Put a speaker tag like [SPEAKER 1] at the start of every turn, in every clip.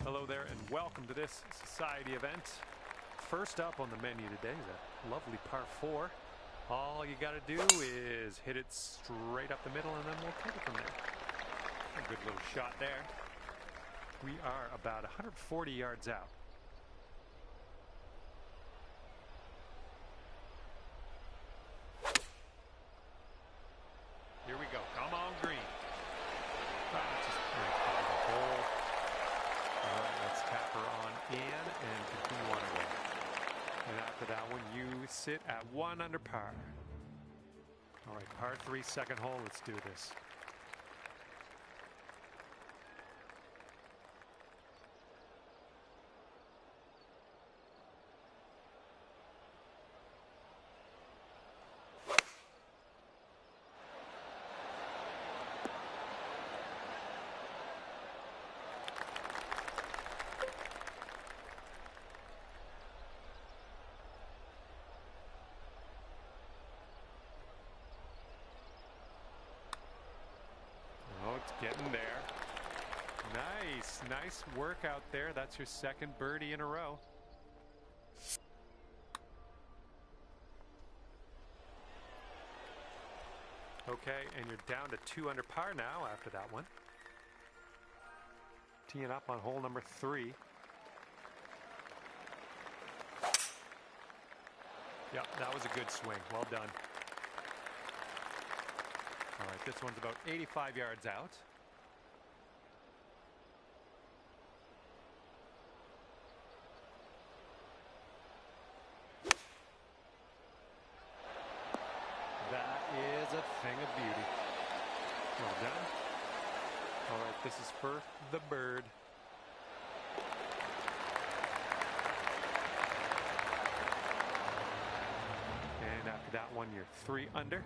[SPEAKER 1] Hello there and welcome to this society event. First up on the menu today is a lovely par 4. All you got to do is hit it straight up the middle and then we'll take it from there. A good little shot there. We are about 140 yards out. Here we go. Come on, green. Just the hole. All right, let's tap her on in and continue on our way. And after that one, you sit at 1 under par. All right, par 3, second hole. Let's do this. Getting there. Nice work out there. That's your second birdie in a row. Okay, and you're down to 2 under par now after that one. Teeing up on hole number 3. Yep, that was a good swing. Well done. All right, this one's about 85 yards out. That is a thing of beauty. Well done. All right, this is for the bird. And after that one, you're 3 under.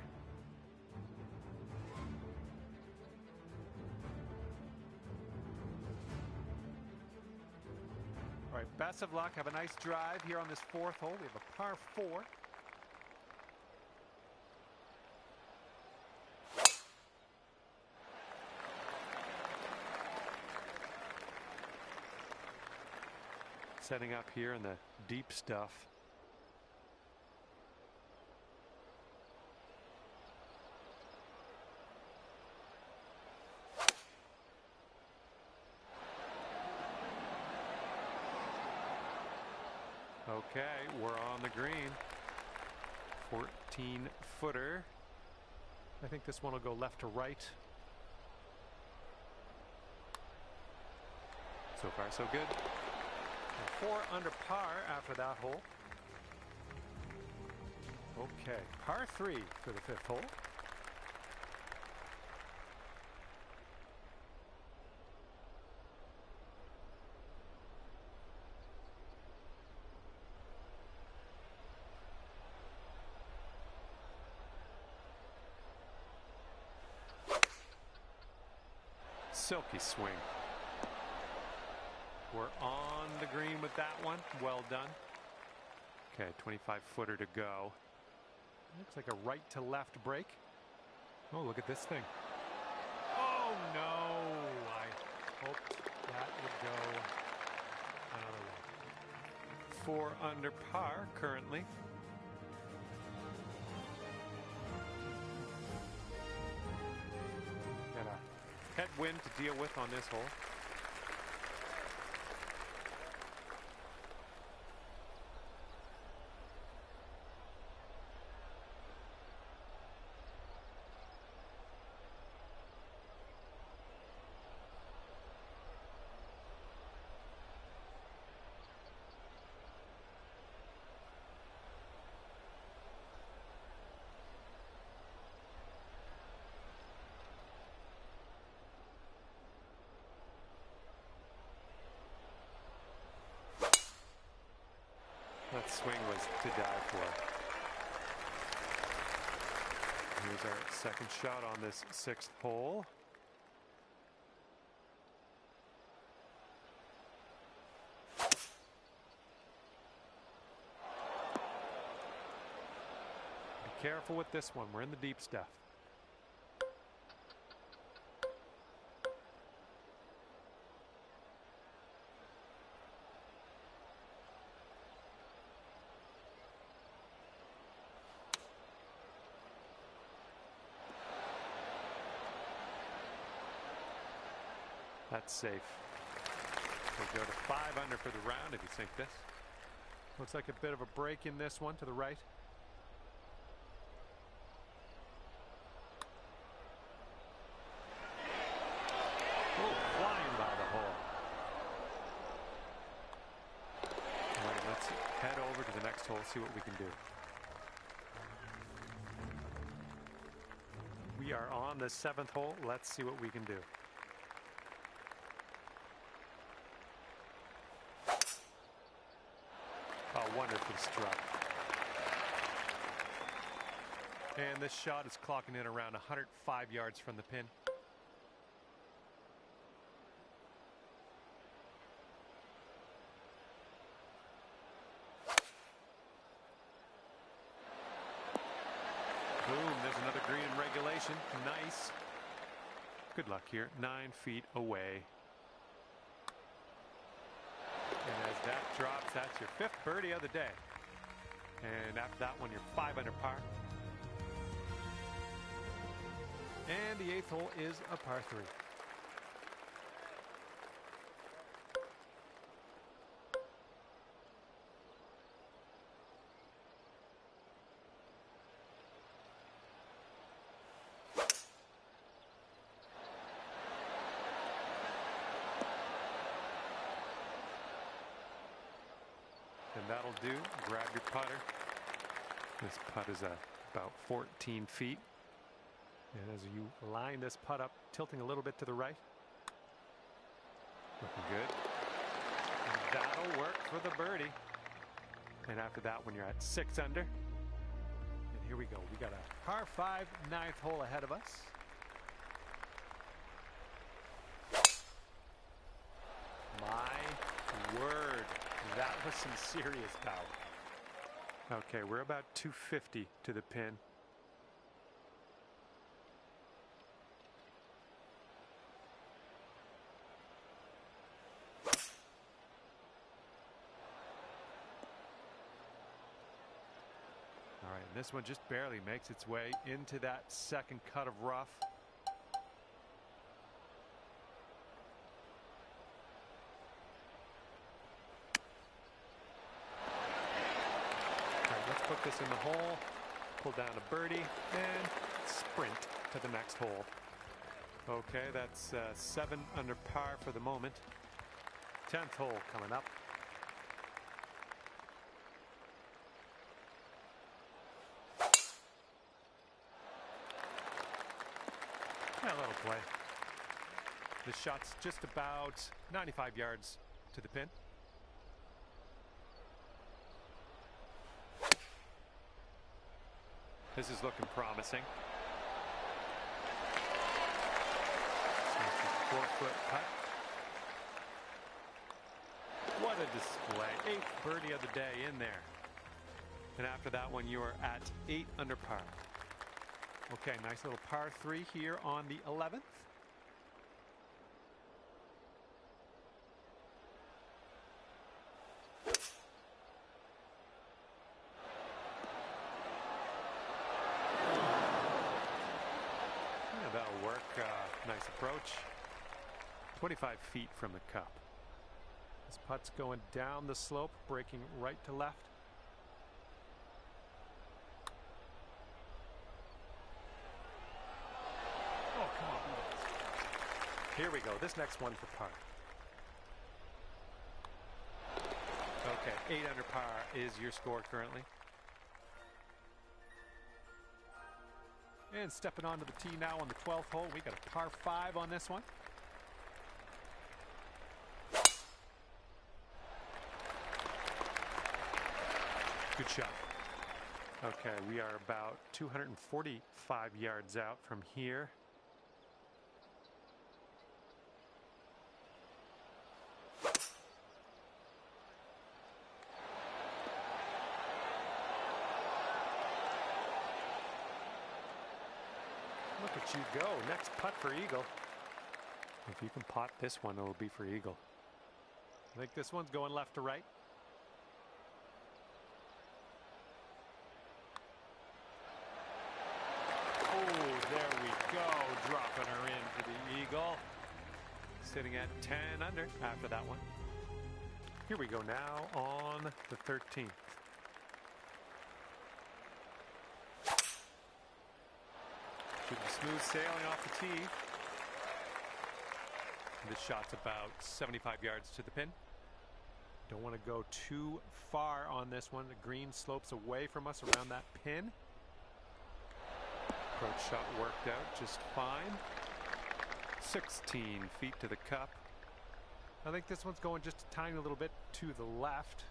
[SPEAKER 1] All right, best of luck. Have a nice drive here on this 4th hole. We have a par 4. Setting up here in the deep stuff. Okay, we're on the green. 14-footer. I think this one will go left to right. So far, so good. 4 under par after that hole. Okay, par 3 for the 5th hole. Silky swing. We're on the green with that one. Well done. Okay, 25-footer to go. Looks like a right to left break. Oh, look at this thing. Oh, no. I hoped that would go another way. 4 under par currently. Got a headwind to deal with on this hole. That swing was to die for. Here's our second shot on this 6th hole. Be careful with this one. We're in the deep stuff. That's safe. They go to 5 under for the round if you sink this. Looks like a bit of a break in this one to the right. Oh, flying by the hole. All right, let's head over to the next hole, see what we can do. We are on the 7th hole. Let's see what we can do. Oh, wonderfully struck. And this shot is clocking in around 105 yards from the pin. Boom, there's another green in regulation. Nice. Good luck here. 9 feet away. And as that drops, that's your 5th birdie of the day. And after that one, you're 5 under par. And the 8th hole is a par 3. And that'll do. Grab your putter. This putt is about 14 feet. And as you line this putt up, tilting a little bit to the right. Looking good. And that'll work for the birdie. And after that one, you're at 6 under. And here we go. We got a par 5 9th hole ahead of us. My word. That was some serious power. Okay, we're about 250 to the pin. All right, and this one just barely makes its way into that second cut of rough. Let's put this in the hole, pull down a birdie, and sprint to the next hole. Okay, that's 7 under par for the moment. 10th hole coming up. Yeah, that'll play. The shot's just about 95 yards to the pin. This is looking promising. 4-foot putt. What a display. 8th birdie of the day in there. And after that one, you are at 8 under par. Okay, nice little par 3 here on the 11th. That'll work. Nice approach. 25 feet from the cup. This putt's going down the slope, breaking right to left. Oh, come on. Here we go. This next one's the par. Okay, 8 under par is your score currently. And stepping onto the tee now on the 12th hole. We got a par 5 on this one. Good shot. Okay, we are about 245 yards out from here. Look at you go. Next putt for eagle. If you can pot this one, it'll be for eagle. I think this one's going left to right. Oh, there we go. Dropping her in for the eagle. sitting at 10 under after that one. Here we go now on the 13th. Should be smooth sailing off the tee. This shot's about 75 yards to the pin. Don't want to go too far on this one. The green slopes away from us around that pin. Approach shot worked out just fine. 16 feet to the cup. I think this one's going just a tiny little bit to the left.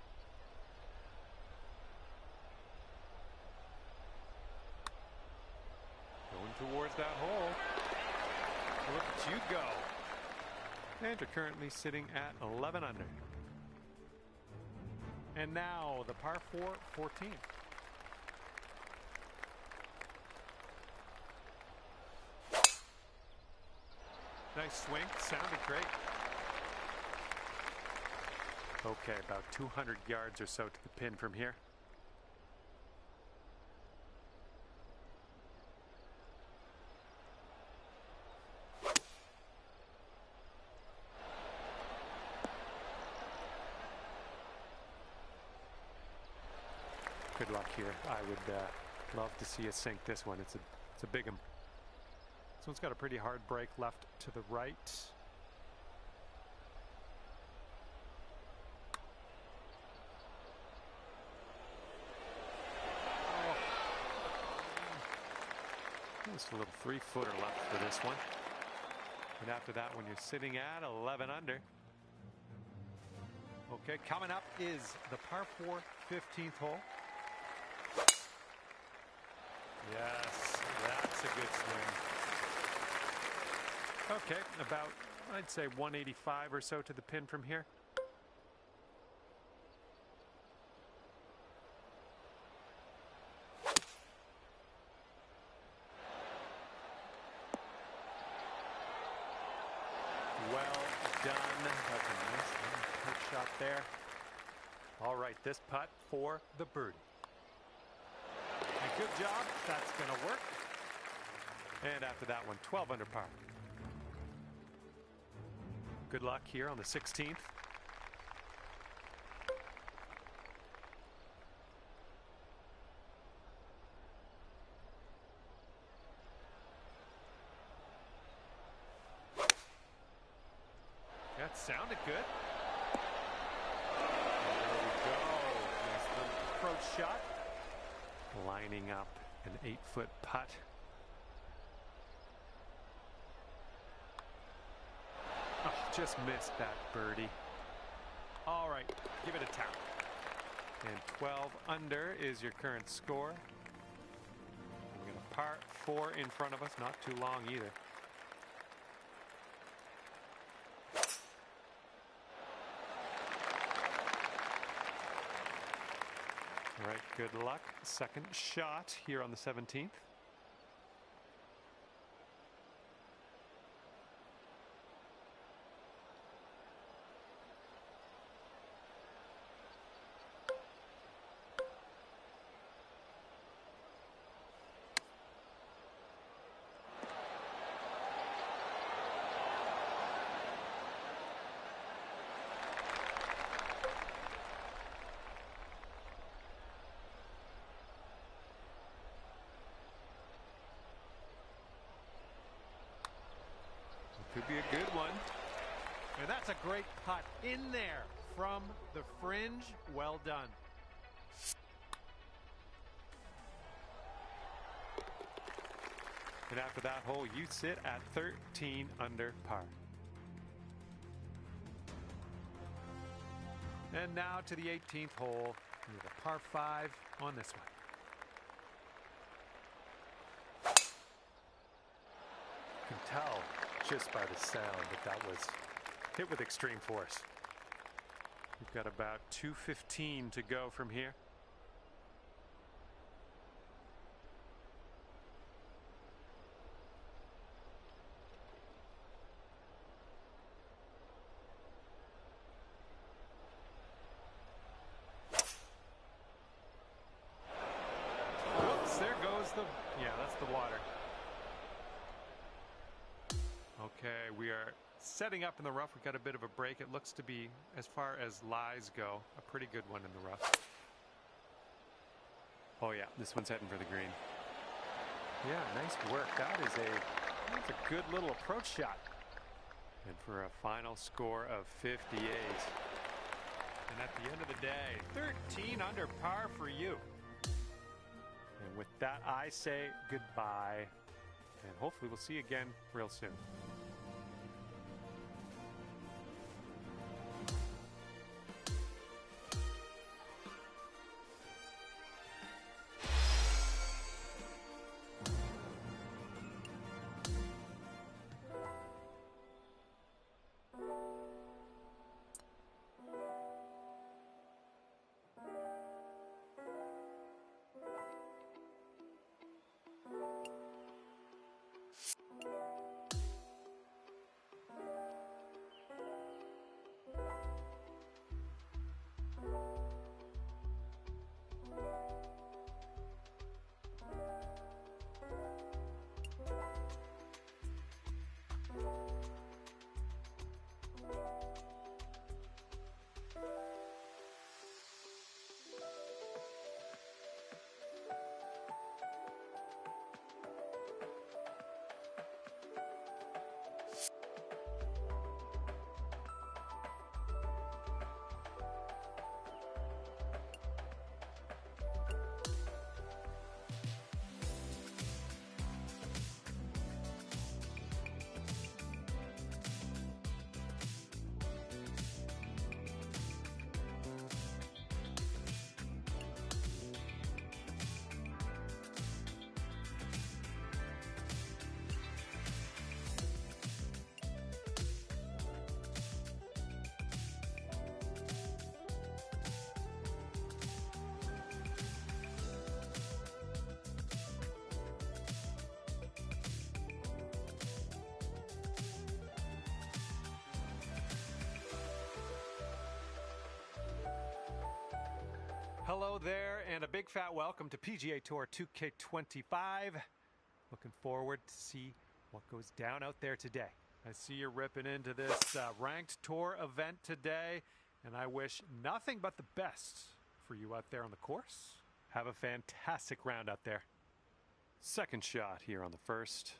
[SPEAKER 1] Going towards that hole. Look at you go. And you're currently sitting at 11 under. And now the par 4 14. Nice swing, sounded great. Okay, about 200 yards or so to the pin from here. Good luck here. I would love to see you sink this one. It's a big one. This one's got a pretty hard break left to the right. Oh. Just a little 3-footer left for this one. And after that one, you're sitting at 11 under. Okay, coming up is the par 4 15th hole. Yes, that's a good swing. Okay, about, I'd say 185 or so to the pin from here. Well done. That's a nice shot there. All right, this putt for the birdie. And good job. That's going to work. And after that one, 12 under par. Good luck here on the 16th. That sounded good. And there we go. Nice little approach shot. Lining up an 8-foot putt. Oh, just missed that birdie. All right, give it a tap. And 12 under is your current score. We got a par 4 in front of us, not too long either. All right, good luck. Second shot here on the 17th. Could be a good one. And that's a great putt in there from the fringe. Well done. And after that hole, you sit at 13 under par. And now to the 18th hole. We have a par 5 on this one. You can tell just by the sound that was hit with extreme force. We've got about 215 to go from here. Oops, there goes the, yeah, that's the water. Okay, we are setting up in the rough. We got a bit of a break. It looks to be, as far as lies go, a pretty good one in the rough. Oh yeah, this one's heading for the green. Yeah, nice work. That's a good little approach shot. And for a final score of 58. And at the end of the day, 13 under par for you. And with that, I say goodbye. And hopefully we'll see you again real soon. Hello there, and a big fat welcome to PGA Tour 2K25. Looking forward to see what goes down out there today. I see you're ripping into this ranked tour event today, and I wish nothing but the best for you out there on the course. Have a fantastic round out there. Second shot here on the first.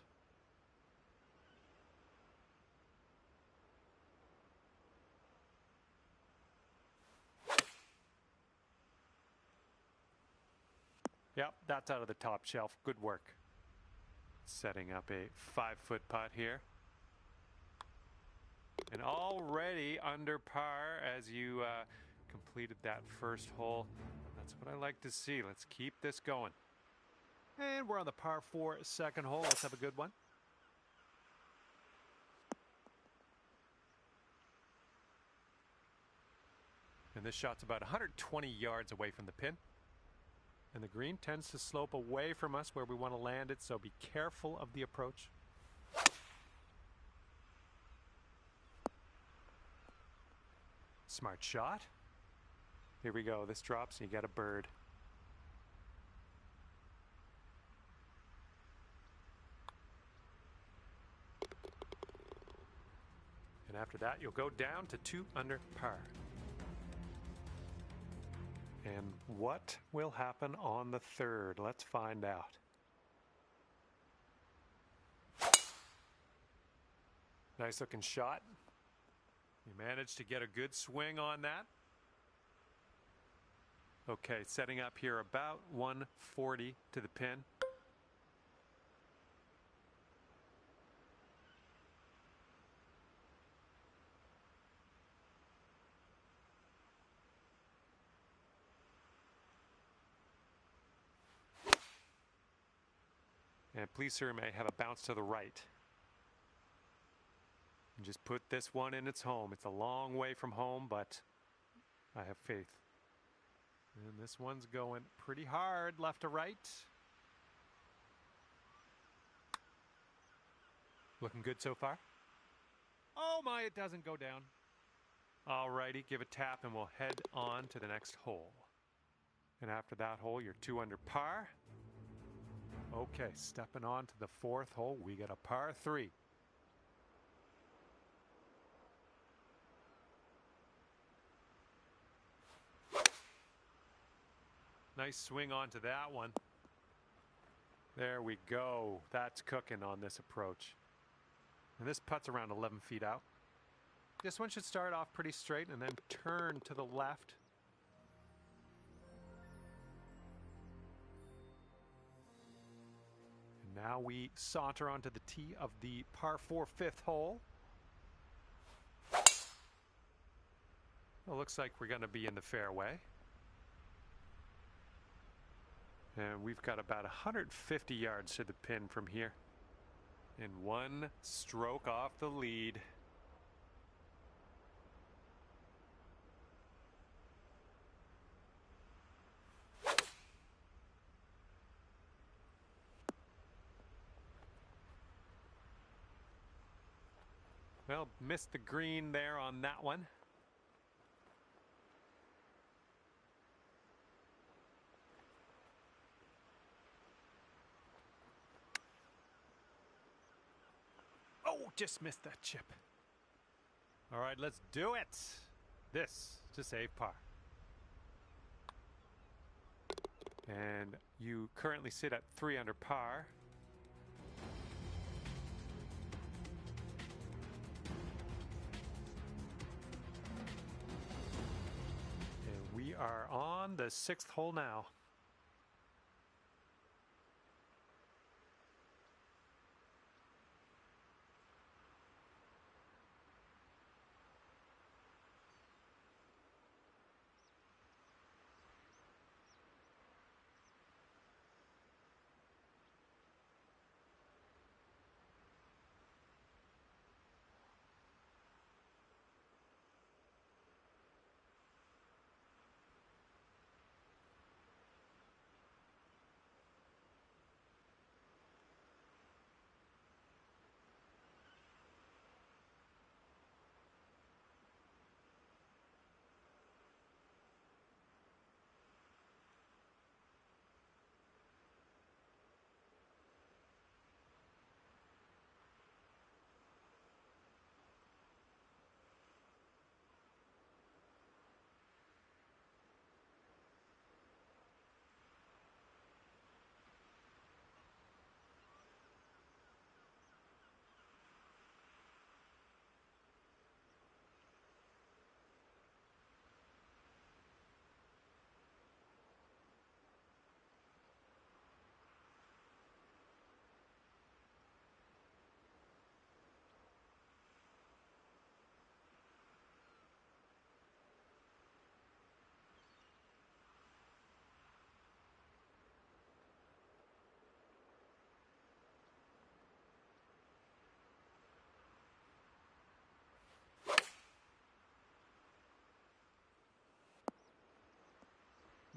[SPEAKER 1] Yep, that's out of the top shelf. Good work. Setting up a 5-foot putt here. And already under par as you completed that first hole. That's what I like to see. Let's keep this going. And we're on the par 4 second hole. Let's have a good one. And this shot's about 120 yards away from the pin. And the green tends to slope away from us where we want to land it, so be careful of the approach. Smart shot. Here we go. This drops and you got a bird. And after that, you'll go down to 2 under par. And what will happen on the third? Let's find out. Nice looking shot. You managed to get a good swing on that. Okay, setting up here about 140 to the pin. And please, sir, may have a bounce to the right. And just put this one in its home. It's a long way from home, but I have faith. And this one's going pretty hard left to right. Looking good so far. Oh my, it doesn't go down. Alrighty, give a tap and we'll head on to the next hole. And after that hole, you're 2 under par. Okay, stepping on to the 4th hole, we got a par 3. Nice swing onto that one. There we go. That's cooking on this approach. And this putt's around 11 feet out. This one should start off pretty straight and then turn to the left. And now we saunter onto the tee of the par 4 fifth hole. Well, looks like we're going to be in the fairway. And we've got about 150 yards to the pin from here. And one stroke off the lead. Well, missed the green there on that one. Oh, just missed that chip. All right, let's do it. This to save par. And you currently sit at 3 under par. And we are on the 6th hole now.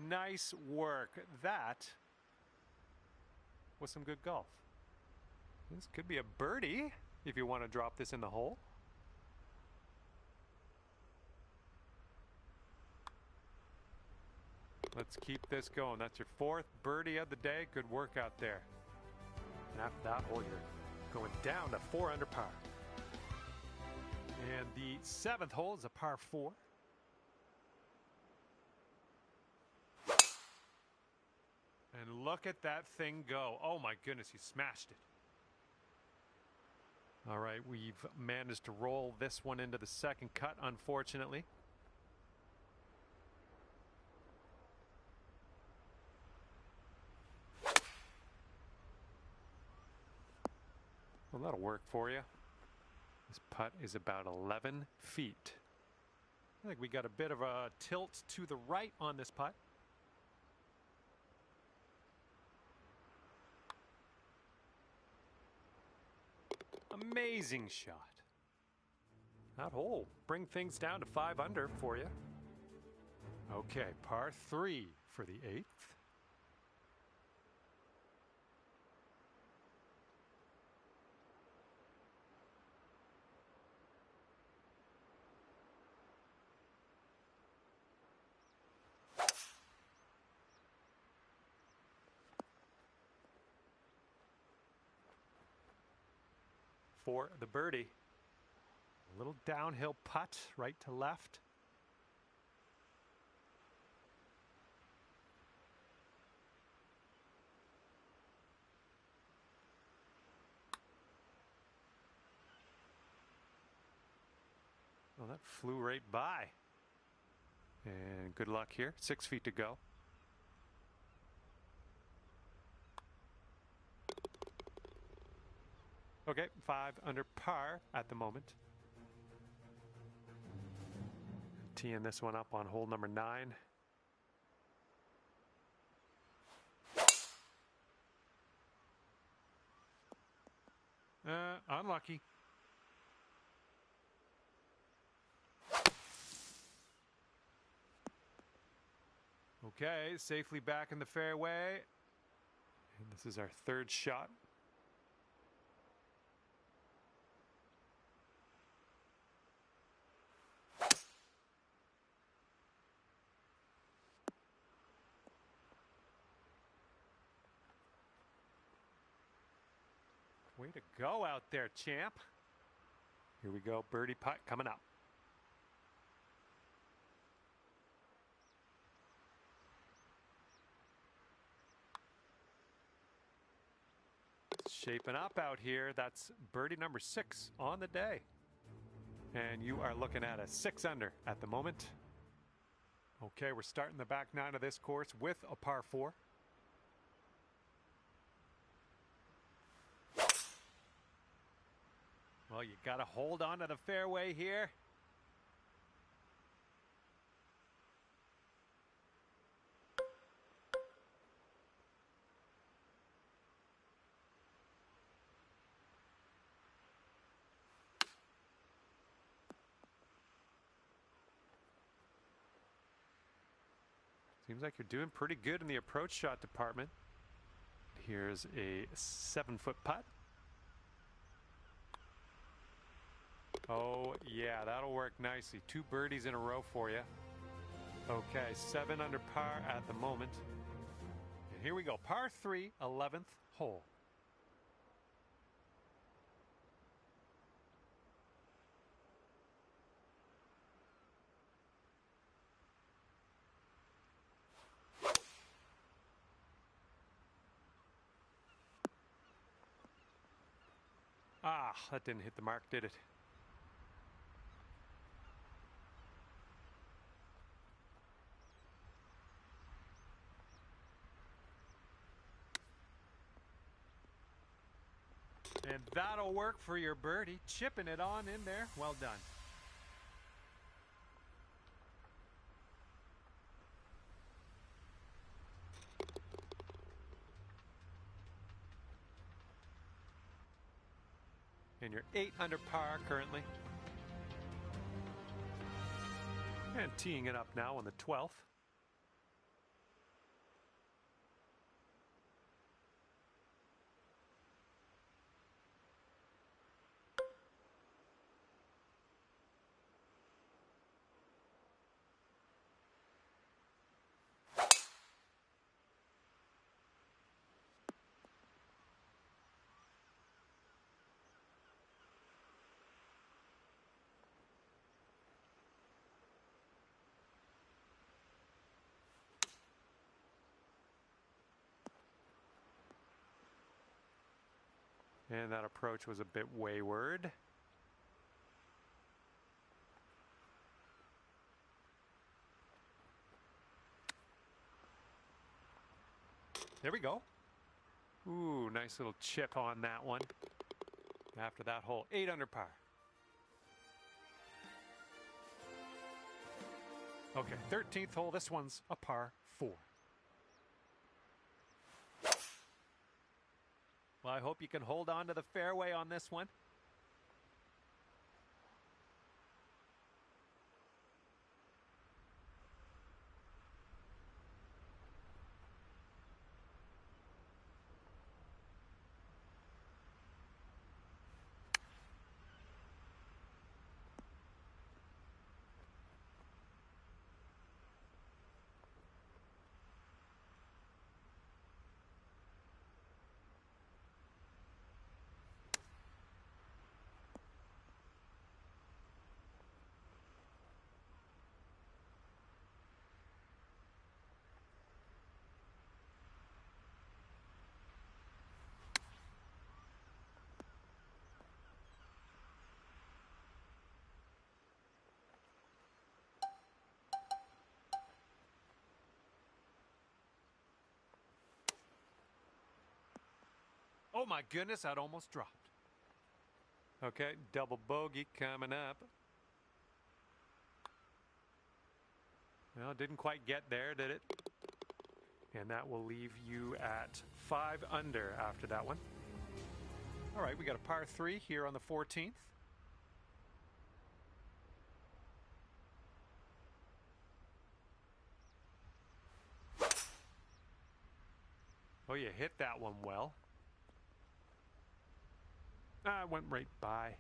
[SPEAKER 1] Nice work. That was some good golf. This could be a birdie if you want to drop this in the hole. Let's keep this going. That's your 4th birdie of the day. Good work out there. And after that hole, you're going down to 4 under par. And the 7th hole is a par 4. And look at that thing go. Oh my goodness, he smashed it. All right, we've managed to roll this one into the second cut, unfortunately. Well, that'll work for you. This putt is about 11 feet. I think we got a bit of a tilt to the right on this putt. Amazing shot. That hole bring things down to 5 under for you. Okay, par 3 for the 8th. For the birdie. A little downhill putt, right to left. That flew right by. And good luck here. 6 feet to go. Okay, 5 under par at the moment. Teeing this one up on hole number 9. Unlucky. Okay, safely back in the fairway. And this is our 3rd shot. Way to go out there, champ. Here we go, birdie putt coming up. It's shaping up out here. That's birdie number 6 on the day. And you are looking at a 6 under at the moment. Okay, we're starting the back 9 of this course with a par 4. Well, you got to hold on to the fairway here. Seems like you're doing pretty good in the approach shot department. Here's a 7-foot putt. Oh, yeah, that'll work nicely. 2 birdies in a row for you. Okay, 7 under par at the moment. And here we go, par 3, 11th hole. Ah, that didn't hit the mark, did it? And that'll work for your birdie. Chipping it on in there. Well done. And you're 8 under par currently. And teeing it up now on the 12th. And that approach was a bit wayward. There we go. Ooh, nice little chip on that one. After that hole, 8 under par. Okay, 13th hole. This one's a par 4. Well, I hope you can hold on to the fairway on this one. Oh my goodness, that almost dropped. Okay, double bogey coming up. Well, it didn't quite get there, did it? And that will leave you at 5 under after that one. All right, we got a par 3 here on the 14th. Oh, you hit that one well. Ah, went right by.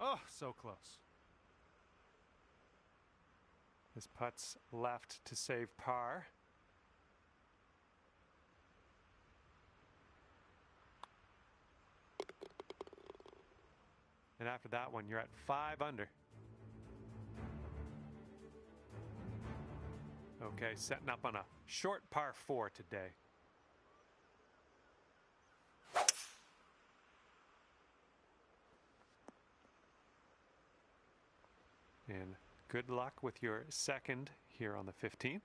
[SPEAKER 1] Oh, so close. This putt's left to save par. And after that one, you're at 5 under. Okay, setting up on a short par 4 today. And good luck with your second here on the 15th.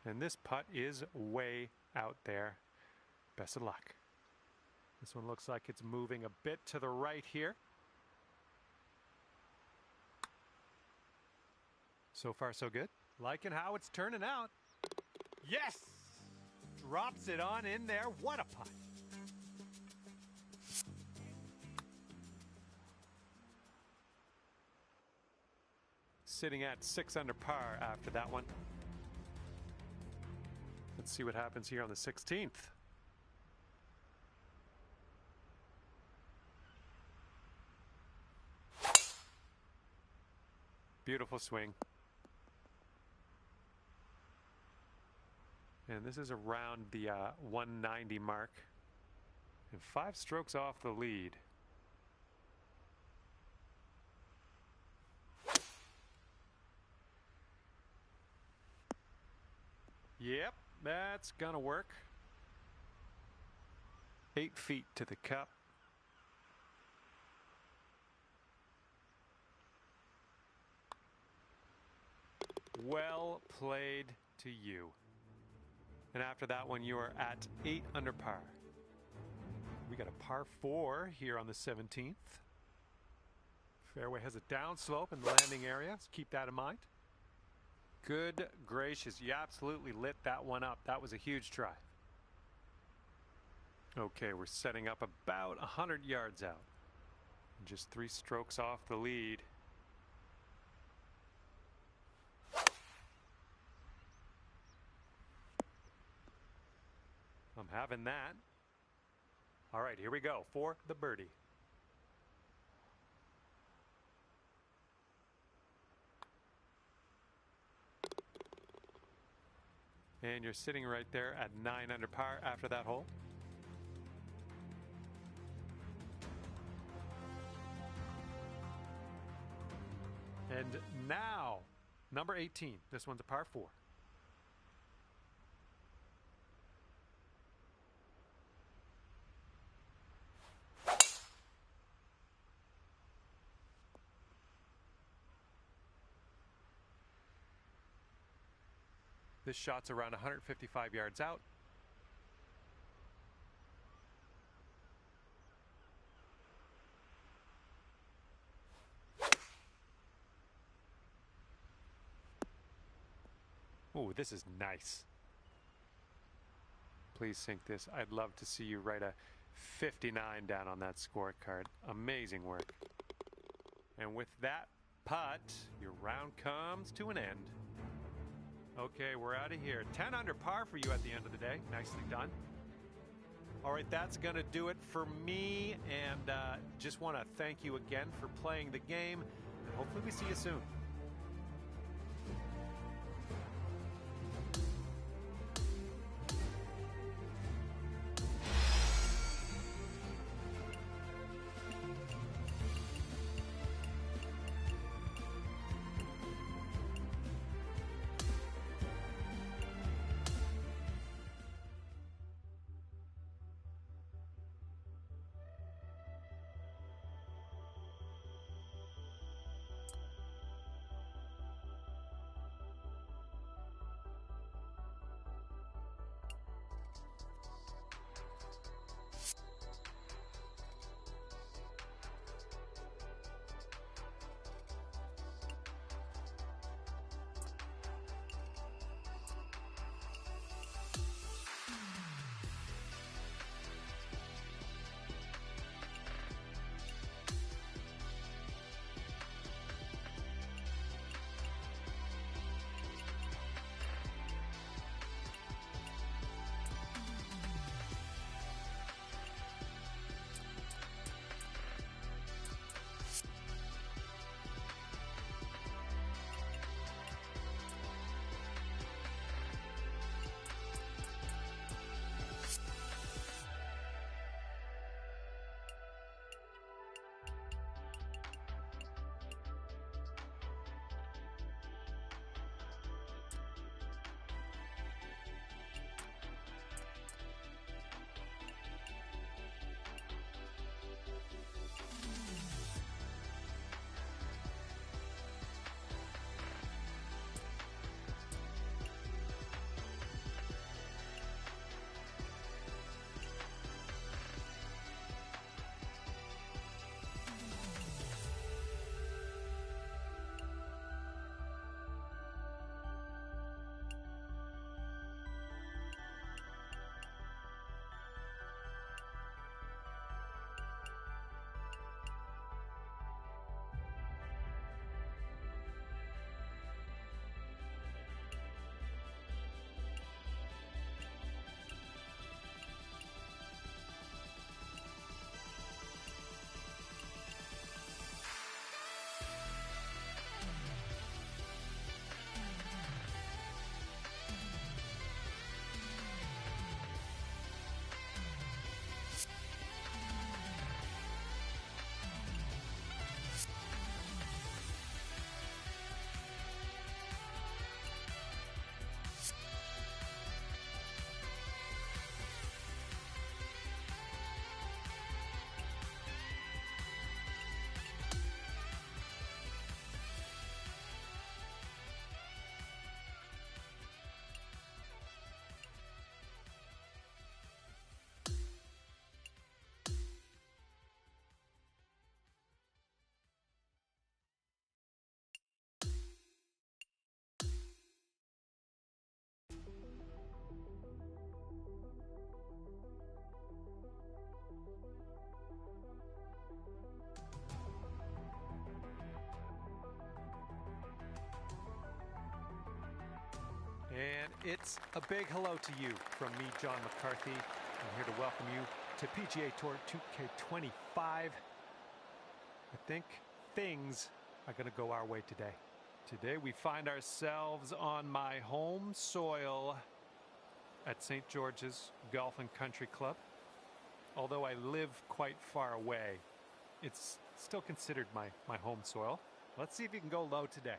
[SPEAKER 1] And this putt is way out there. Best of luck. This one looks like it's moving a bit to the right here. So far, so good. Liking how it's turning out. Yes! Drops it on in there. What a putt. Sitting at 6 under par after that one. Let's see what happens here on the 16th. Beautiful swing. And this is around the 190 mark. And 5 strokes off the lead. Yep, that's gonna work. 8 feet to the cup. Well played to you. And after that one, you are at 8 under par. We got a par 4 here on the 17th. Fairway has a downslope in the landing area, so keep that in mind. Good gracious, you absolutely lit that one up. That was a huge try. Okay, we're setting up about 100 yards out. Just 3 strokes off the lead. I'm having that. All right, here we go for the birdie. And you're sitting right there at 9 under par after that hole. And now, number 18. This one's a par 4. This shot's around 155 yards out. Oh, this is nice. Please sink this. I'd love to see you write a 59 down on that scorecard. Amazing work. And with that putt, your round comes to an end. Okay, we're out of here. 10 under par for you at the end of the day. Nicely done. All right, that's going to do it for me. And just want to thank you again for playing the game. And hopefully we see you soon. it's a big hello to you from me, John McCarthy. I'm here to welcome you to PGA Tour 2K25. I think things are going to go our way today. Today we find ourselves on my home soil at St. George's Golf and Country Club. Although I live quite far away, it's still considered my home soil. Let's see if you can go low today.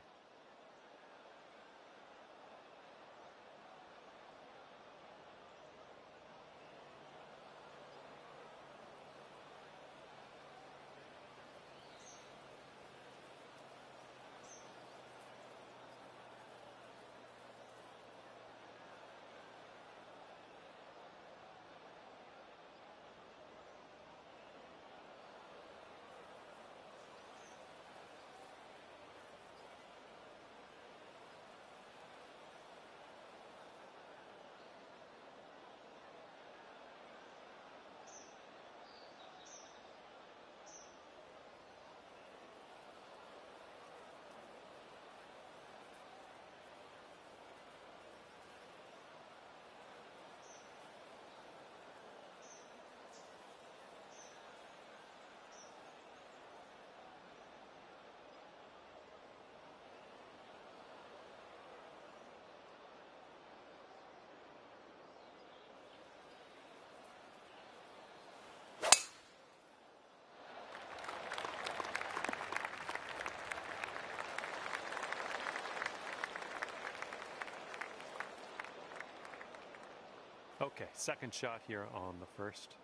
[SPEAKER 1] Okay, second shot here on the first.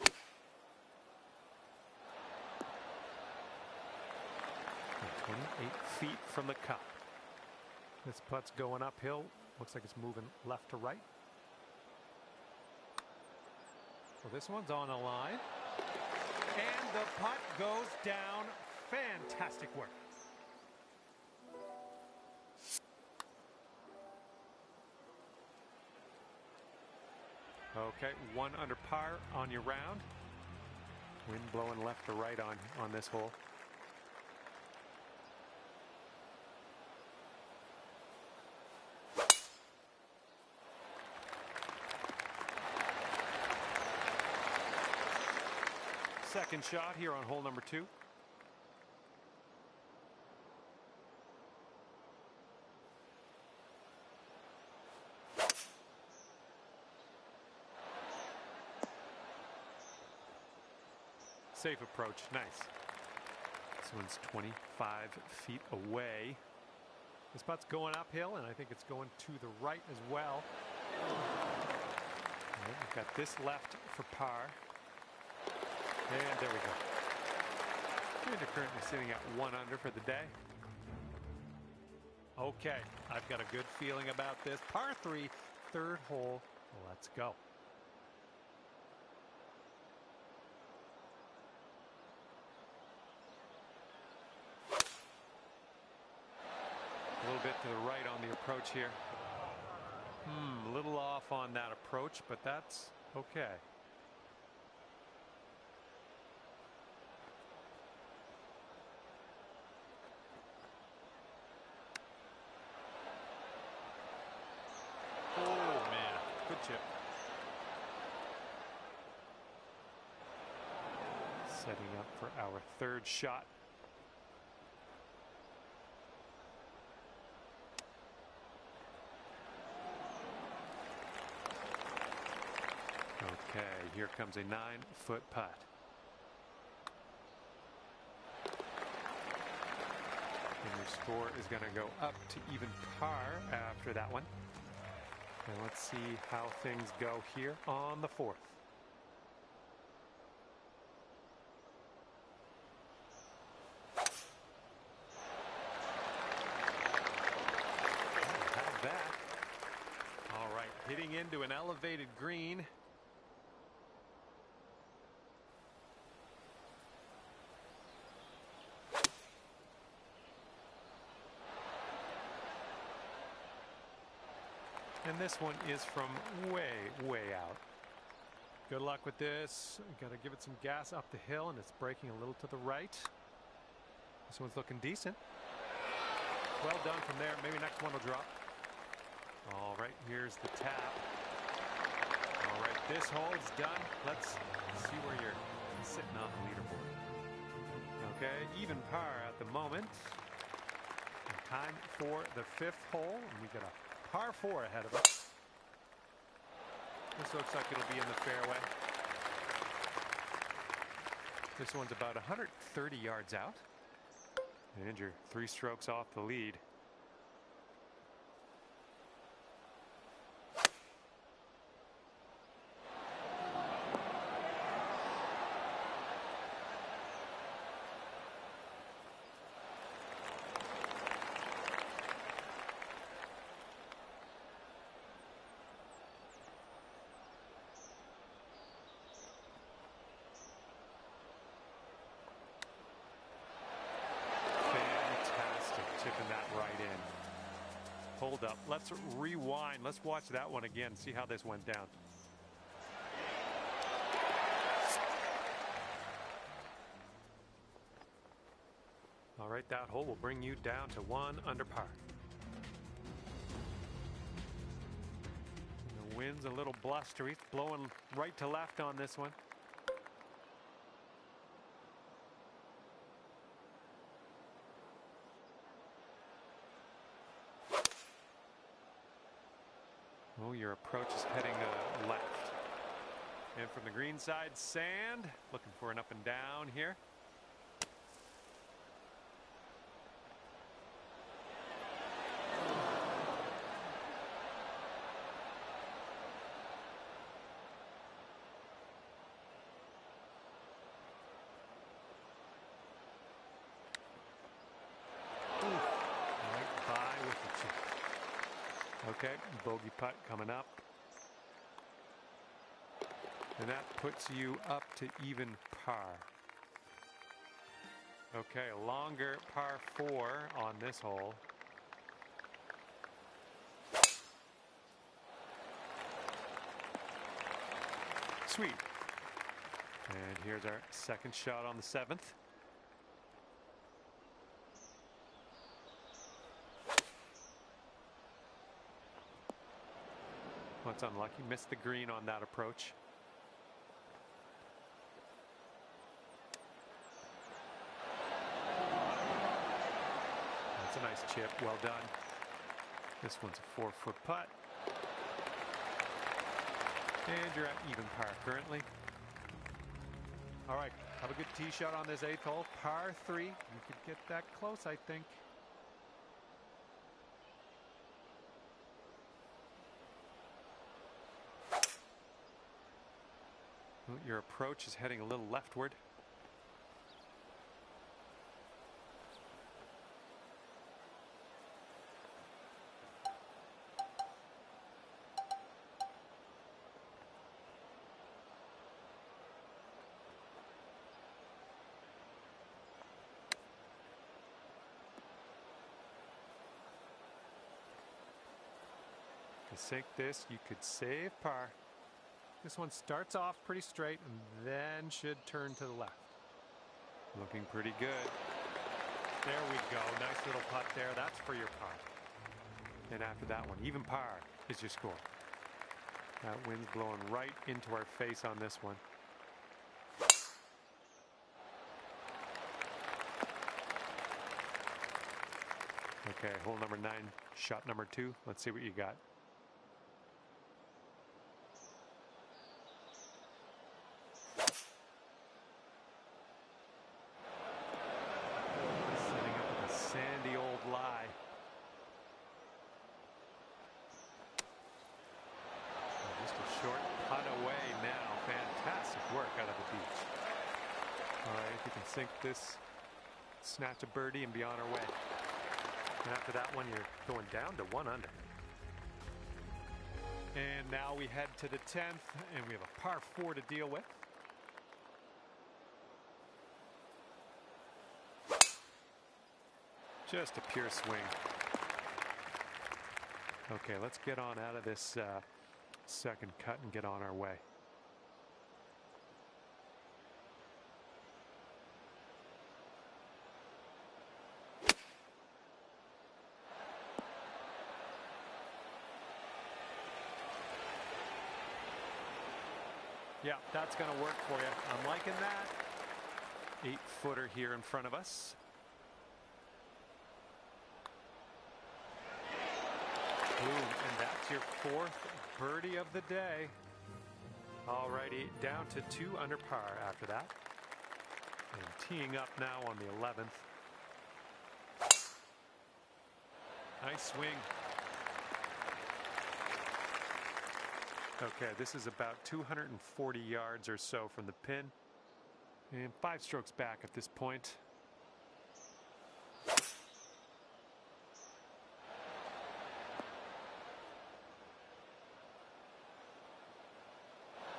[SPEAKER 1] And 28 feet from the cup. This putt's going uphill. Looks like it's moving left to right. Well, this one's on a line. And the putt goes down. Fantastic work. Okay, 1 under par on your round. Wind blowing left to right on this hole. Second shot here on hole number 2. Safe approach, nice. This one's 25 feet away. This putt's going uphill, and I think it's going to the right as well. Right, we've got this left for par. And there we go. And you're currently sitting at 1 under for the day. Okay, I've got a good feeling about this. Par 3, third hole. Let's go. A little bit to the right on the approach here. A little off on that approach, but that's okay. Oh man, good chip. Setting up for our third shot. Okay, here comes a 9-foot putt. And your score is going to go up to even par after that one. And let's see how things go here on the 4th. Have that. All right, hitting into an elevated green. And this one is from way, way out. Good luck with this. Got to give it some gas up the hill, and it's breaking a little to the right. This one's looking decent. Well done from there. Maybe next one will drop. All right, here's the tap. All right, this hole's done. Let's see where you're sitting on the leaderboard. Okay, even par at the moment. Time for the 5th hole, and we got a par 4 ahead of us. This looks like it'll be in the fairway. This one's about 130 yards out. And you're 3 strokes off the lead. Tipping that right in. Hold up. Let's rewind. Let's watch that one again. See how this went down. All right, that hole will bring you down to 1 under par. The wind's a little blustery. It's blowing right to left on this one. Oh, your approach is heading left. And from the green side, sand. Looking for an up and down here. Right by with the chip. Okay, bogey putt coming up. And that puts you up to even par. Okay, a longer par 4 on this hole. Sweet. And here's our second shot on the 7th. Well, it's unlucky. Missed the green on that approach. That's a nice chip. Well done. This one's a 4-foot putt. And you're at even par currently. All right. Have a good tee shot on this 8th hole. Par 3. You could get that close, I think. Your approach is heading a little leftward. To sink this, you could save par. This one starts off pretty straight and then should turn to the left. Looking pretty good. There we go. Nice little putt there. That's for your par. And after that one, even par is your score. That wind's blowing right into our face on this one. Okay, hole number 9, shot number 2. Let's see what you got. Short putt away now. Fantastic work out of the beach. All right, if you can sink this, snatch a birdie and be on our way. And after that one, you're going down to 1 under. And now we head to the 10th, and we have a par 4 to deal with. Just a pure swing. Okay, let's get on out of this second cut and get on our way. Yeah, that's going to work for you. I'm liking that. 8-footer here in front of us. Boom, and that's your 4th birdie of the day. All righty, down to 2 under par after that. And teeing up now on the 11th. Nice swing. Okay, this is about 240 yards or so from the pin. And 5 strokes back at this point.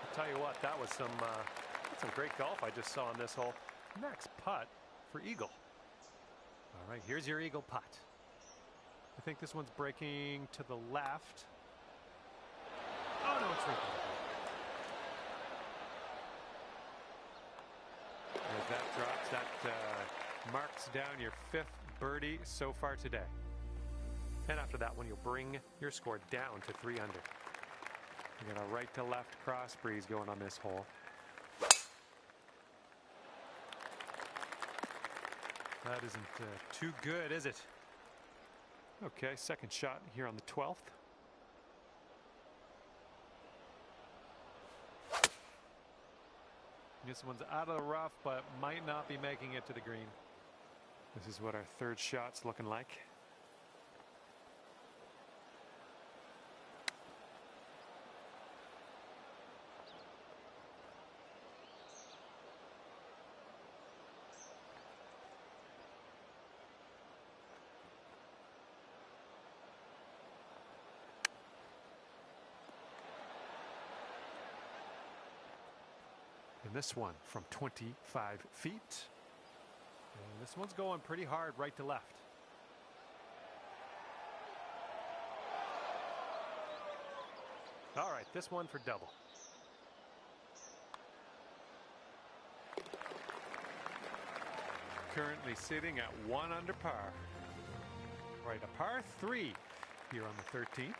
[SPEAKER 1] I'll tell you what, that was some great golf I just saw on this hole. Next putt for eagle. All right, here's your eagle putt. I think this one's breaking to the left. Oh, no, it's right there. As that drops, that marks down your 5th birdie so far today. And after that one, you'll bring your score down to 3 under. You got a right to left cross breeze going on this hole. That isn't too good, is it? Okay, second shot here on the 12th. This one's out of the rough, but might not be making it to the green. This is what our 3rd shot's looking like. And this one from 25 feet. And this one's going pretty hard right to left. All right, this one for double. Currently sitting at 1 under par. Right, a par 3 here on the 13th.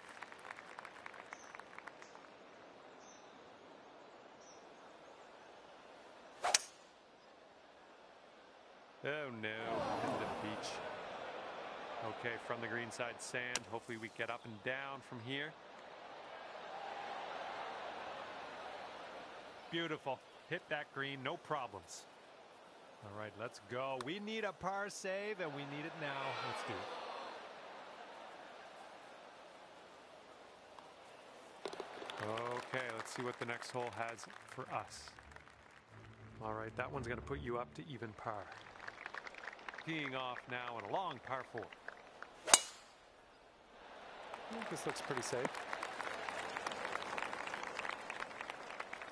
[SPEAKER 1] Oh no, into the beach. Okay, from the greenside sand. Hopefully we get up and down from here. Beautiful. Hit that green, no problems. All right, let's go. We need a par save, and we need it now. Let's do it. Okay, let's see what the next hole has for us. All right, that one's going to put you up to even par. Teeing off now on a long par 4. I think this looks pretty safe.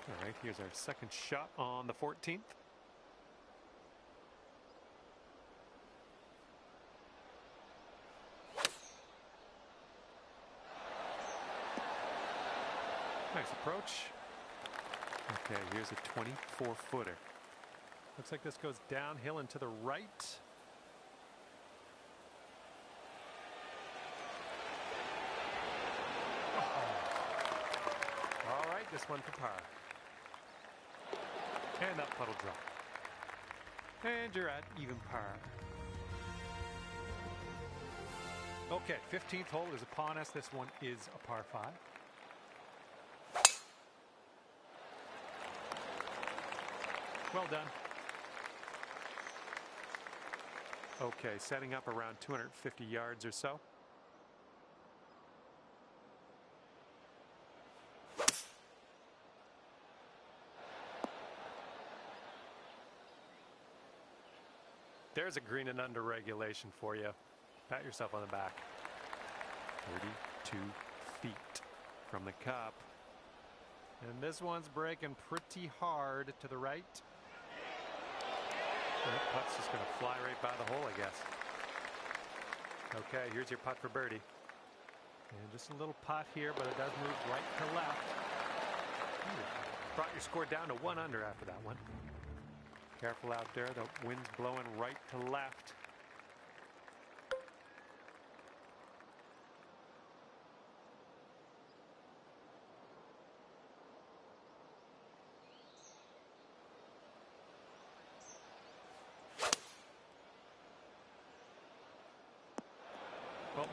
[SPEAKER 1] All right, here's our second shot on the 14th. Nice approach. Okay, here's a 24-footer. Looks like this goes downhill and to the right. All right, this one for par. And that puddle drop. And you're at even par. Okay, 15th hole is upon us. This one is a par 5. Well done. Okay, setting up around 250 yards or so. There's a green and under regulation for you. Pat yourself on the back. 32 feet from the cup. And this one's breaking pretty hard to the right. That putt's just going to fly right by the hole, I guess. Okay, here's your putt for birdie. And just a little putt here, but it does move right to left. Brought your score down to 1 under after that one. Careful out there, the wind's blowing right to left.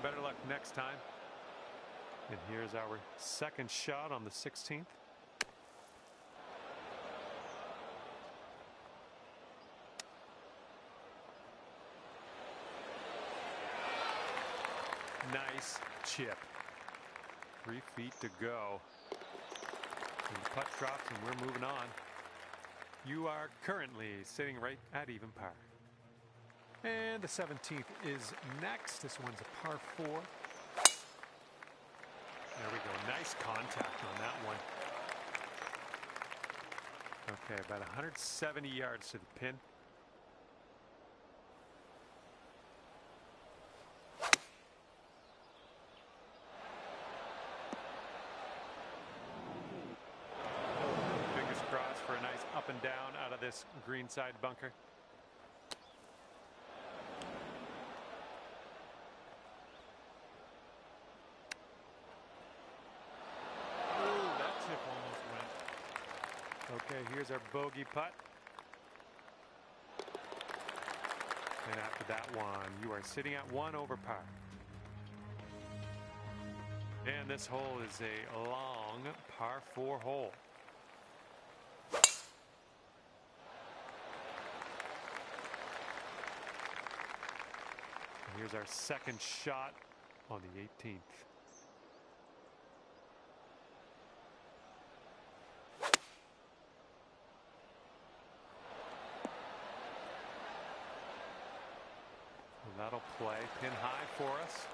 [SPEAKER 1] Well, better luck next time. And here's our second shot on the 16th. Nice chip. 3 feet to go. And the putt drops and we're moving on. You are currently sitting right at even par. And the 17th is next. This one's a par 4. There we go. Nice contact on that one. Okay, about 170 yards to the pin. Fingers crossed for a nice up and down out of this greenside bunker. Okay, here's our bogey putt. And after that one, you are sitting at 1 over par. And this hole is a long par 4 hole. And here's our second shot on the 18th. That'll play pin high for us.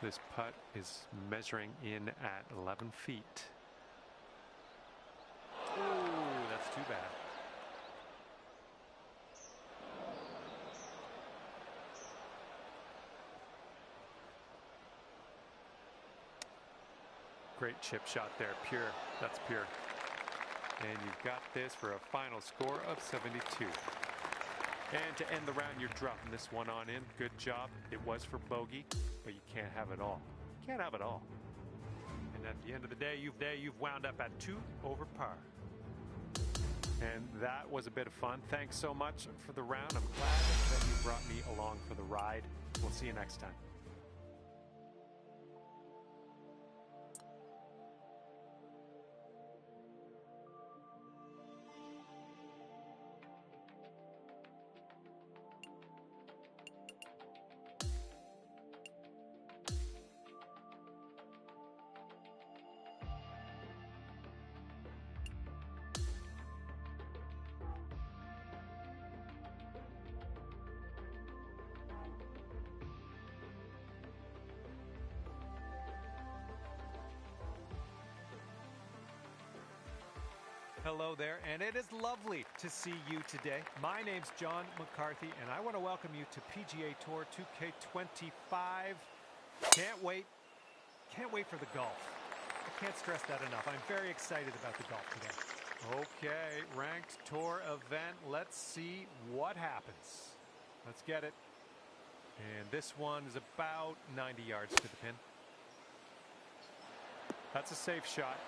[SPEAKER 1] This putt is measuring in at 11 feet. Ooh, that's too bad. Great chip shot there, pure. That's pure. And you've got this for a final score of 72. And to end the round, you're dropping this one on in. Good job. It was for bogey, but you can't have it all. You can't have it all. And at the end of the day, you've wound up at 2 over par. And that was a bit of fun. Thanks so much for the round. I'm glad that you brought me along for the ride. We'll see you next time. Hello there, and it is lovely to see you today. My name's John McCarthy, and I want to welcome you to PGA Tour 2K25. Can't wait for the golf. I can't stress that enough. I'm very excited about the golf today. Okay, ranked tour event. Let's see what happens. Let's get it. And this one is about 90 yards to the pin. That's a safe shot.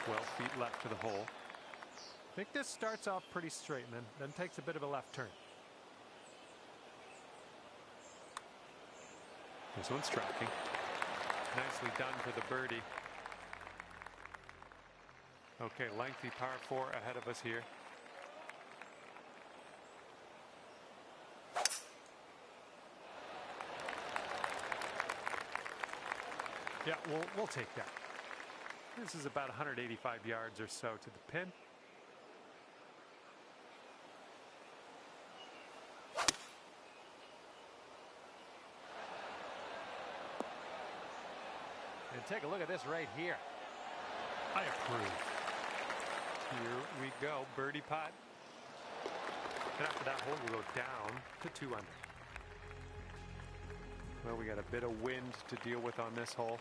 [SPEAKER 1] 12 feet left to the hole. I think this starts off pretty straight and then takes a bit of a left turn. This one's tracking. Nicely done for the birdie. Okay, lengthy par 4 ahead of us here. Yeah, we'll take that. This is about 185 yards or so to the pin. And take a look at this right here. I approve. Here we go, birdie putt. And after that hole, we'll go down to 2 under. Well, we got a bit of wind to deal with on this hole.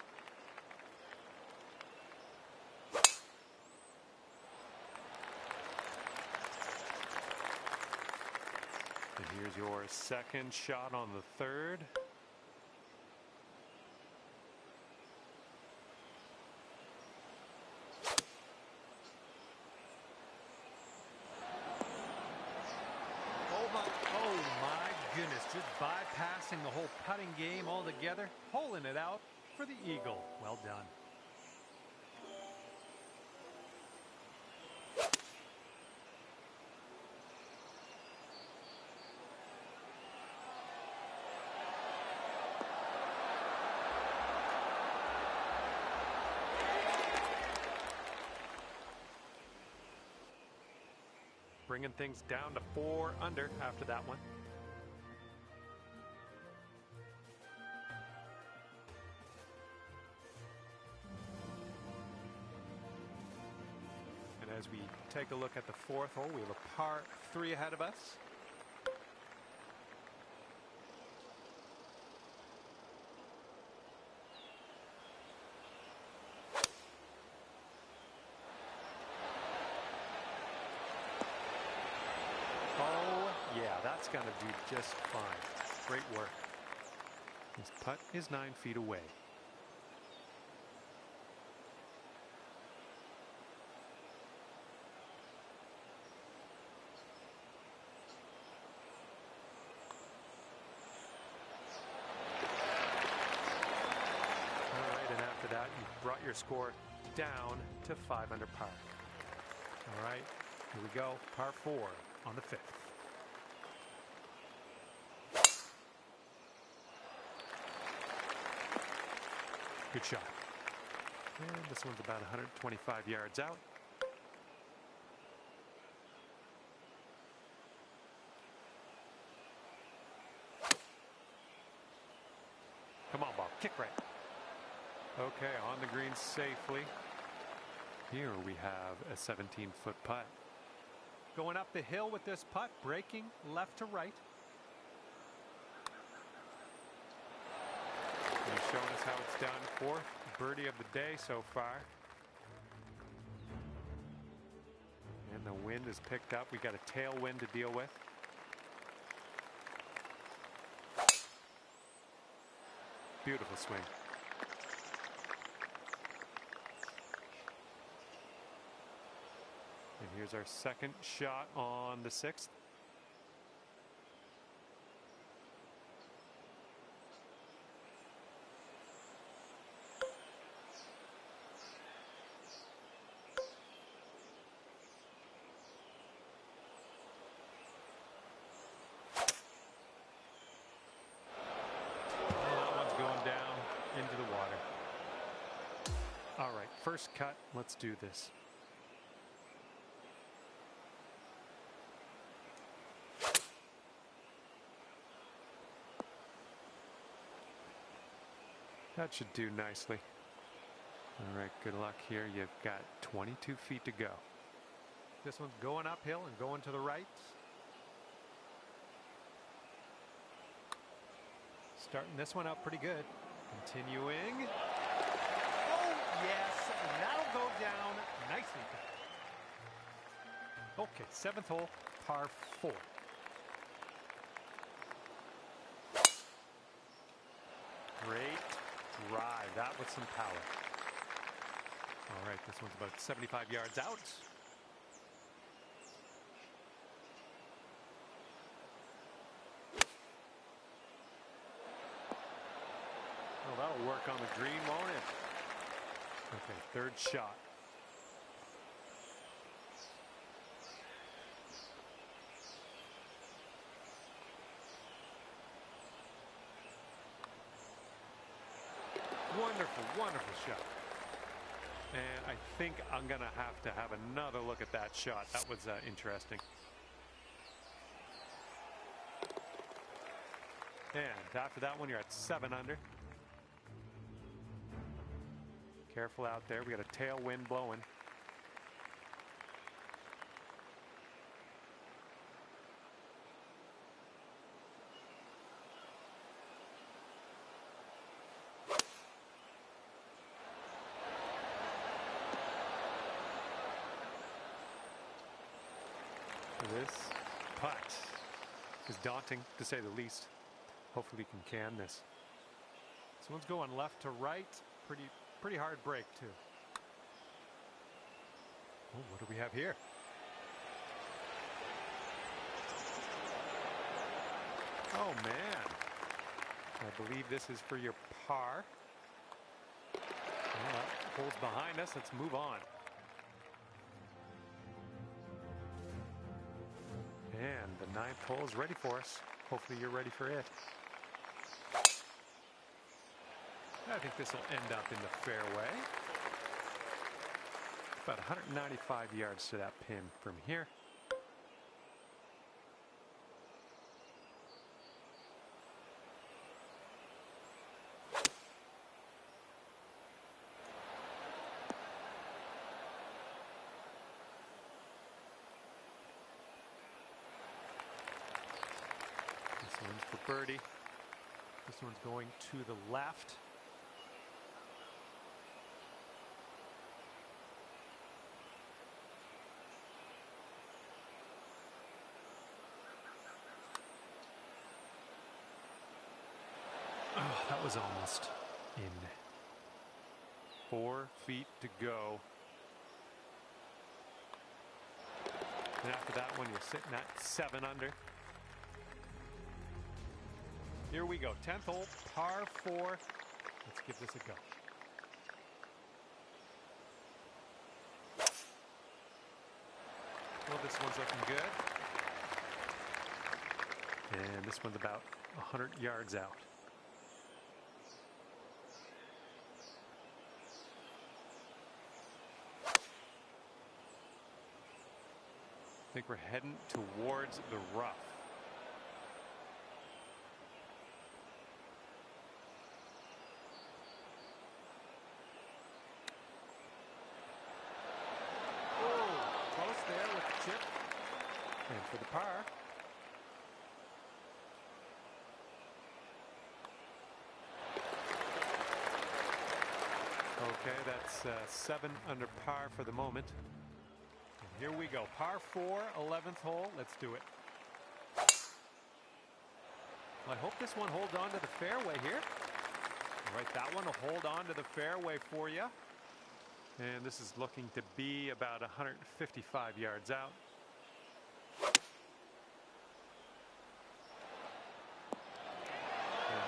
[SPEAKER 1] And here's your second shot on the 3rd. Oh my goodness, just bypassed surpassing the whole putting game altogether, holing it out for the eagle. Well done. Bringing things down to 4 under after that one. And as we take a look at the 4th hole, we have a par 3 ahead of us. That's going to do just fine. Great work. This putt is 9 feet away. All right, and after that, you brought your score down to 5 under par. All right, here we go. Par 4 on the 5th. Good shot. And this one's about 125 yards out. Come on, ball. Kick right. Okay, on the green safely. Here we have a 17-foot putt. Going up the hill with this putt, breaking left to right. He's showing us how it's done. 4th birdie of the day so far. And the wind is picked up. We got a tailwind to deal with. Beautiful swing. And here's our second shot on the 6th. Into the water. All right, first cut. Let's do this. That should do nicely. All right, good luck here. You've got 22 feet to go. This one's going uphill and going to the right. Starting this one out pretty good. Continuing. Oh, yes. And that'll go down nicely. Okay, 7th hole, par 4. Great drive. That with some power. All right, this one's about 75 yards out. Oh, that'll work on the green, won't it? Okay, third shot. Wonderful, wonderful shot. And I think I'm going to have another look at that shot. That was interesting. And after that one, you're at 7 under. Careful out there. We got a tailwind blowing. This putt is daunting, to say the least. Hopefully we can this. This one's going left to right. Pretty hard break, too. Oh, what do we have here? Oh, man. I believe this is for your par. Well, that hole's behind us. Let's move on. And the 9th hole is ready for us. Hopefully you're ready for it. I think this will end up in the fairway. About 195 yards to that pin from here. This one's for birdie. This one's going to the left. Oh, that was almost in. 4 feet to go. And after that one, you're sitting at 7 under. Here we go. 10th hole, par 4. Let's give this a go. Well, this one's looking good. And this one's about 100 yards out. I think we're heading towards the rough. Oh, close there with the chip. And for the par. Okay, that's 7 under par for the moment. Here we go. Par 4, 11th hole. Let's do it. Well, I hope this one holds on to the fairway here. All right, that one will hold on to the fairway for you. And this is looking to be about 155 yards out. And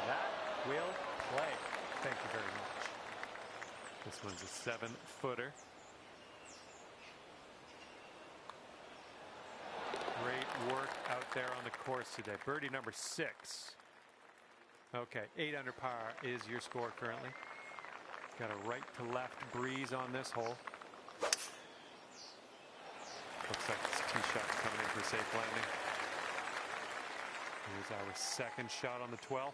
[SPEAKER 1] that will play. Thank you very much. This one's a 7-footer. Great work out there on the course today. Birdie number 6. Okay, 8 under par is your score currently. Got a right to left breeze on this hole. Looks like it's tee shot coming in for safe landing. Here's our second shot on the 12th.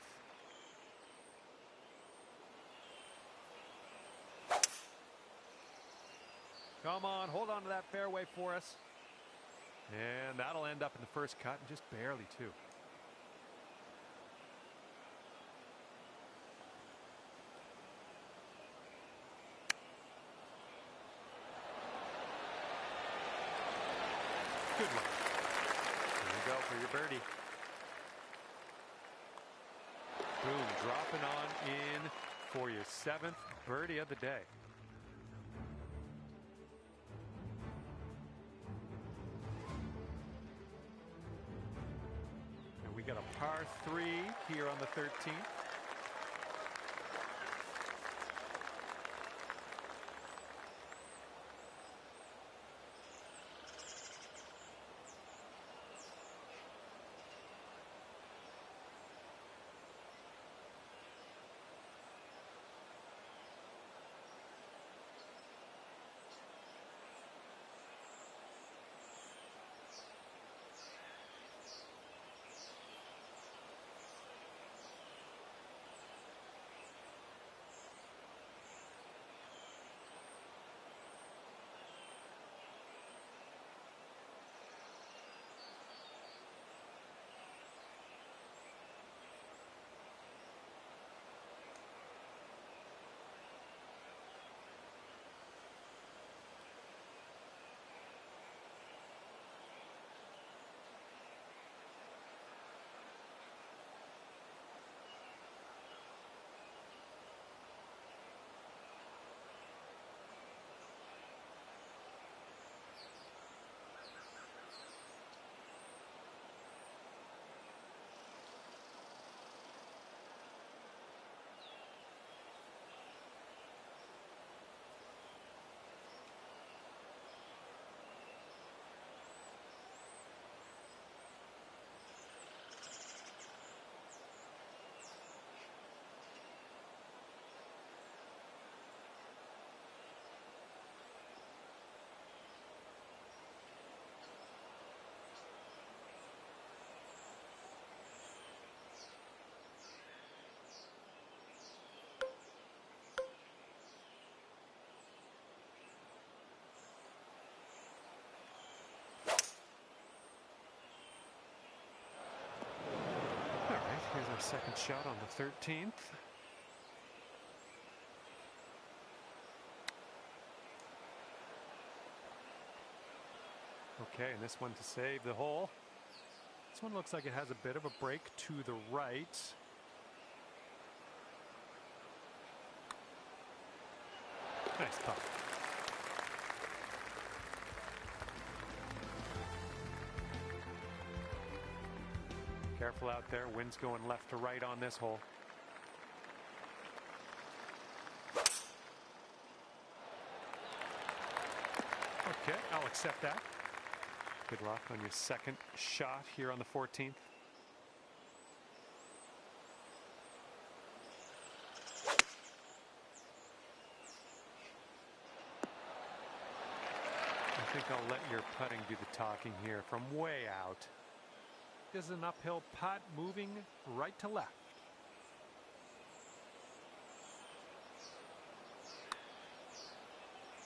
[SPEAKER 1] Come on, hold on to that fairway for us. And that'll end up in the first cut, and just barely too. Good luck. There you go for your birdie. Boom, dropping on in for your 7th birdie of the day. We got a par 3 here on the 13th. Second shot on the 13th. Okay, and this one to save the hole. This one looks like it has a bit of a break to the right. Nice putt. Careful out there. Wind's going left to right on this hole. Okay, I'll accept that. Good luck on your second shot here on the 14th. I think I'll let your putting do the talking here from way out. This is an uphill putt moving right to left.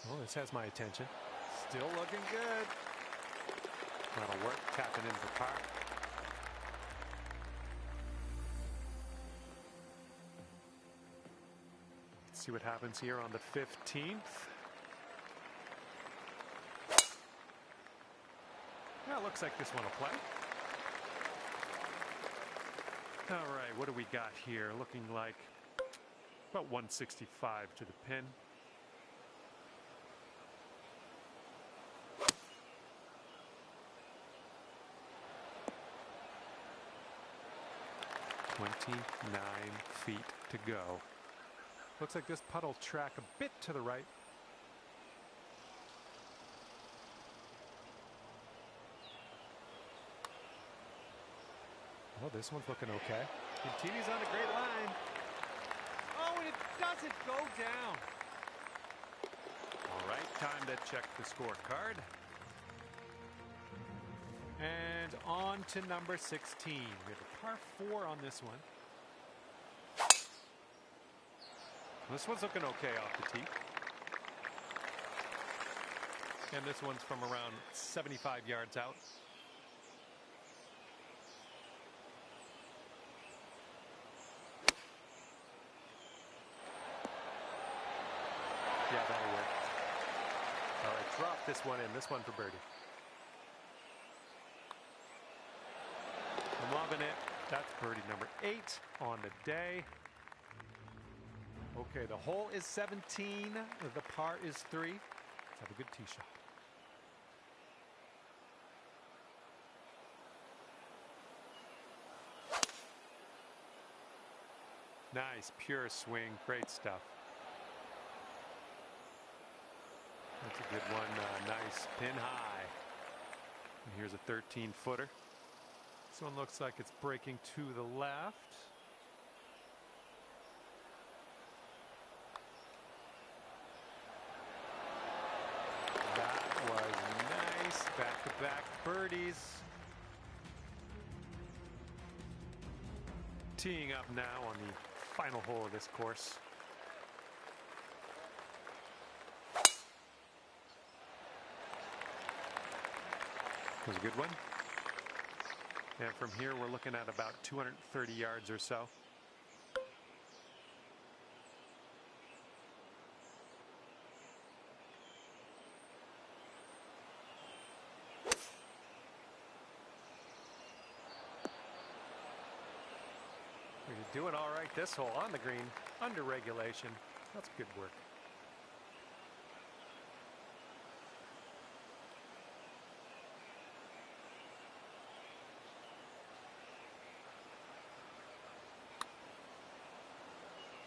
[SPEAKER 1] Well, this has my attention. Still looking good. That'll work. Tapping in for par. Let's see what happens here on the 15th. Yeah, looks like this one will play. All right, what do we got here? Looking like about 165 to the pin. .29 feet to go. Looks like this putt will track a bit to the right. Oh, this one's looking okay. Continues on a great line. Oh, and it doesn't go down. All right, time to check the scorecard. And on to number 16. We have a par 4 on this one. This one's looking okay off the tee. And this one's from around 75 yards out. Yeah, that'll work. All right, drop this one in. This one for birdie. I'm loving it. That's birdie number 8 on the day. Okay, the hole is 17. The par is 3. Let's have a good tee shot. Nice, pure swing. Great stuff. That's a good one. Nice pin high. And here's a 13-footer. This one looks like it's breaking to the left. That was nice. Back-to-back birdies. Teeing up now on the final hole of this course. That was a good one. And from here, we're looking at about 230 yards or so. You're doing all right this hole on the green, under regulation. That's good work.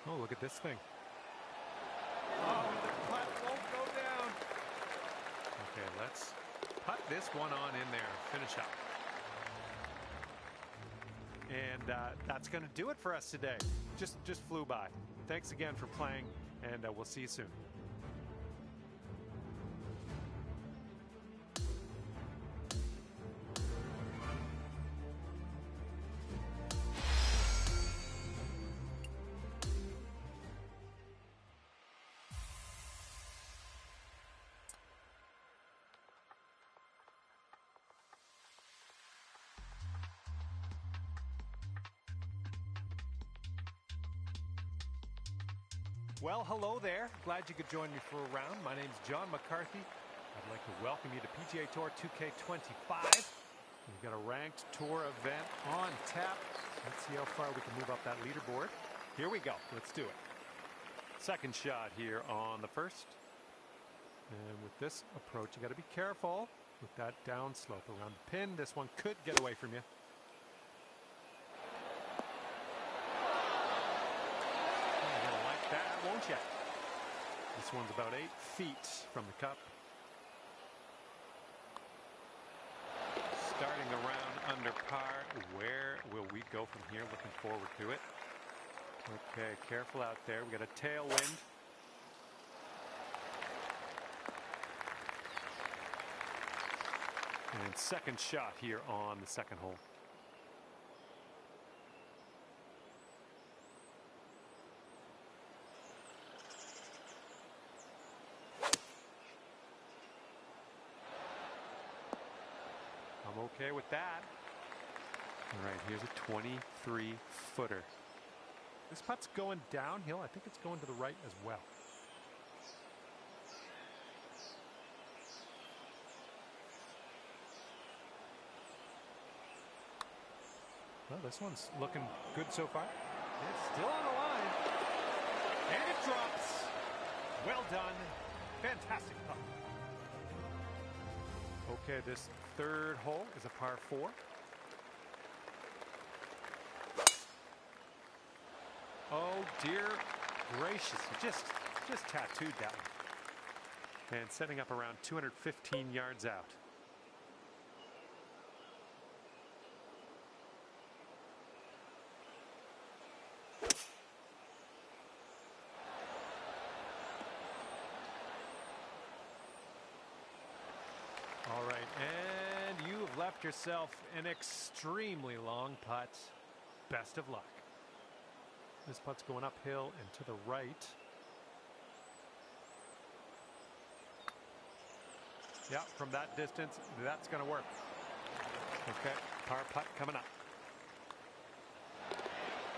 [SPEAKER 1] Oh, look at this thing. Oh, the putt won't go down. Okay, let's putt this one on in there. Finish up. And that's going to do it for us today. Just flew by. Thanks again for playing, and we'll see you soon. Well, hello there. Glad you could join me for a round. My name's John McCarthy. I'd like to welcome you to PGA Tour 2K25. We've got a ranked tour event on tap. Let's see how far we can move up that leaderboard. Here we go. Let's do it. Second shot here on the first. And with this approach, you got to be careful with that downslope around the pin. This one could get away from you. You're going to like that, won't you? This one's about 8 feet from the cup. Starting around under par. Where will we go from here? Looking forward to it. Okay, careful out there. We got a tailwind. And second shot here on the second hole. I'm okay with that. All right, here's a 23-footer. This putt's going downhill. I think it's going to the right as well. Well, this one's looking good so far. It's still on the line. And it drops. Well done. Fantastic putt. Okay, this third hole is a par 4. Oh, dear gracious. Just tattooed that one. And setting up around 215 yards out. All right, and you've left yourself an extremely long putt. Best of luck. This putt's going uphill and to the right. Yeah, from that distance, that's going to work. Okay, par putt coming up.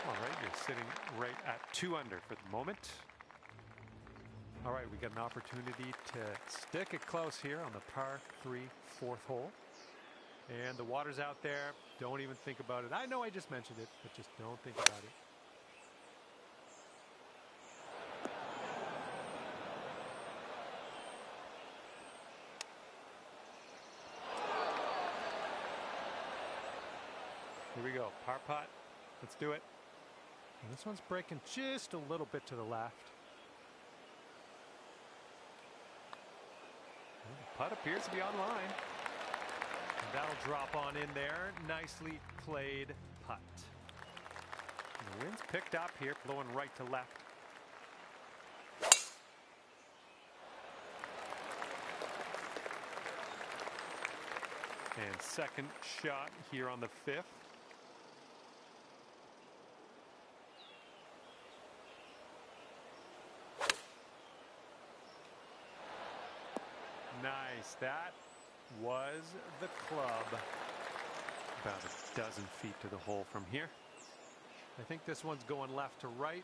[SPEAKER 1] All right, you're sitting right at 2 under for the moment. All right, we got an opportunity to stick it close here on the par 3 fourth hole. And the water's out there. Don't even think about it. I know I just mentioned it, but just don't think about it. Here we go, par putt. Let's do it. And this one's breaking just a little bit to the left. And the putt appears to be on line. And that'll drop on in there. Nicely played putt. And the wind's picked up here, blowing right to left. And second shot here on the 5th. Nice. That was the club. About a dozen feet to the hole from here. I think this one's going left to right.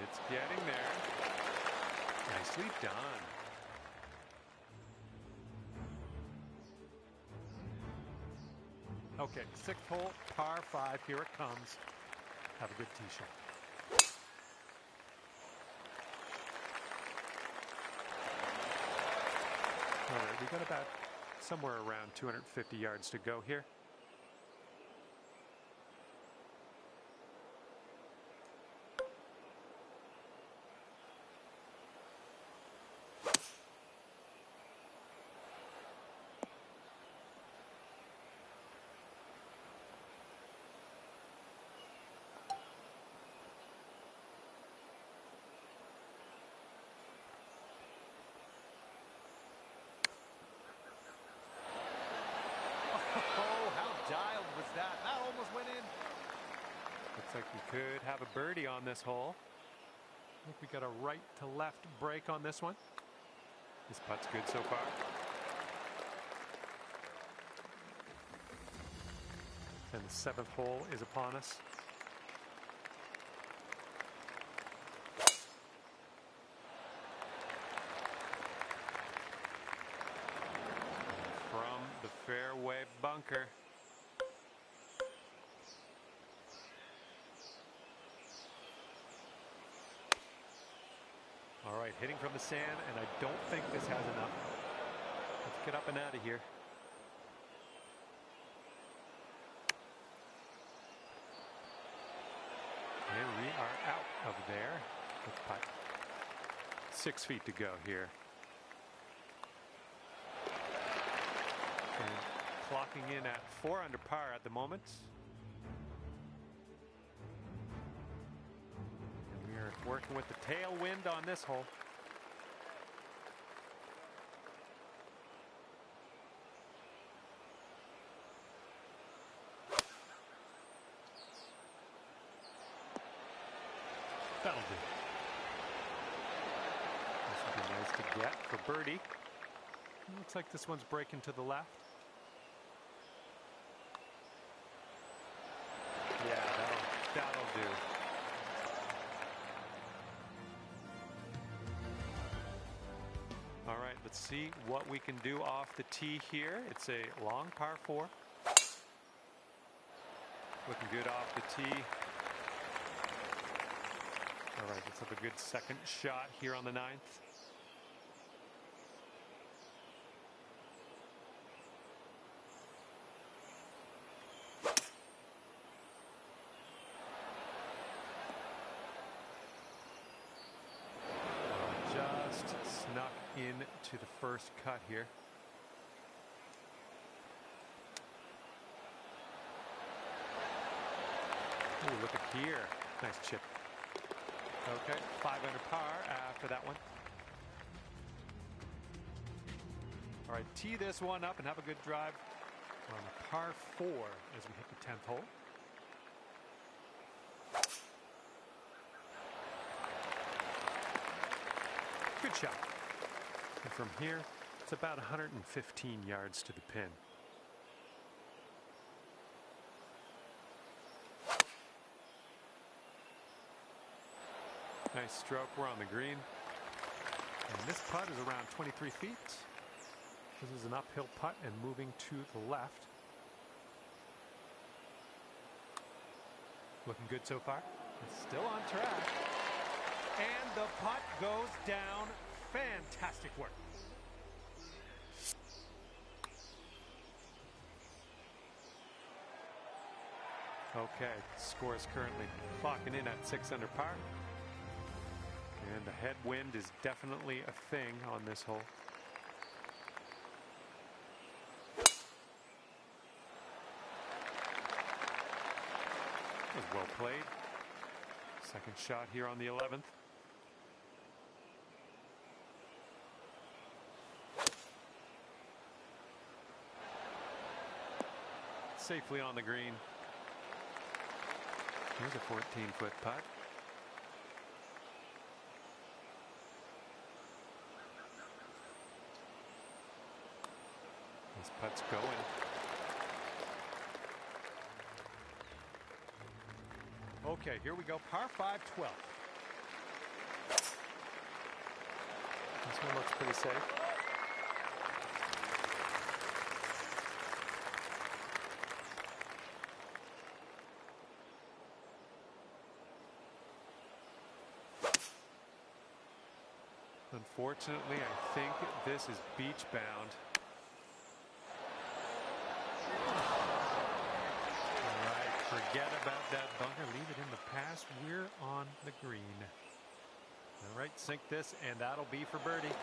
[SPEAKER 1] It's getting there. Nicely done. Okay, 6th hole, par 5. Here it comes. Have a good tee shot. All right, we got about somewhere around 250 yards to go here. Oh, how dialed was that? That almost went in. Looks like we could have a birdie on this hole. I think we got a right to left break on this one. This putt's good so far. And the 7th hole is upon us. fairway bunker. All right, hitting from the sand, and I don't think this has enough. Let's get up and out of here. And we are out of there. Let's putt. 6 feet to go here. And clocking in at 4 under par at the moment. And we are working with the tailwind on this hole. That'll do. This would be nice to get for birdie. Looks like this one's breaking to the left. Yeah, that'll do. All right, let's see what we can do off the tee here. It's a long par 4. Looking good off the tee. All right, let's have a good second shot here on the 9th. Just snuck into the first cut here. Ooh, look at here. Nice chip. Okay, 5 under par after that one. All right, tee this one up and have a good drive on a par 4 as we hit the 10th hole. Good shot. And from here, it's about 115 yards to the pin. Nice stroke. We're on the green. And this putt is around 23 feet. This is an uphill putt and moving to the left. Looking good so far. It's still on track. And the putt goes down. Fantastic work. Okay, score is currently clocking in at 6 under par. And the headwind is definitely a thing on this hole. That was well played. Second shot here on the 11th. Safely on the green. Here's a 14-foot putt. This putt's going. Okay, here we go. Par 5, 12. This one looks pretty safe. Unfortunately, I think this is beach bound. All right, forget about that bunker. Leave it in the past. We're on the green. All right, sink this, and that'll be for birdie.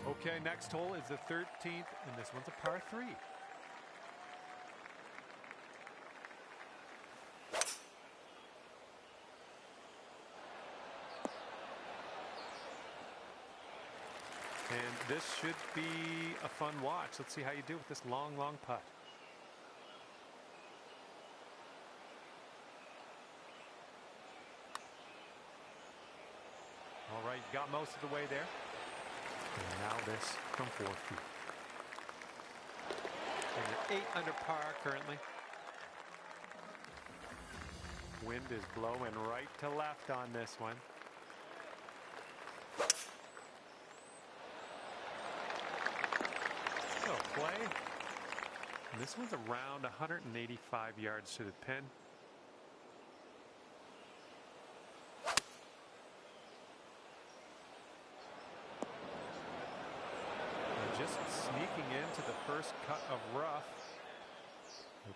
[SPEAKER 1] Okay, next hole is the 13th, and this one's a par 3. And this should be a fun watch. Let's see how you do with this long, long putt. All right, got most of the way there. And now this from 4 feet. And you're 8 under par currently. Wind is blowing right to left on this one. That'll play. And this one's around 185 yards to the pin. And just sneaking into the first cut of rough.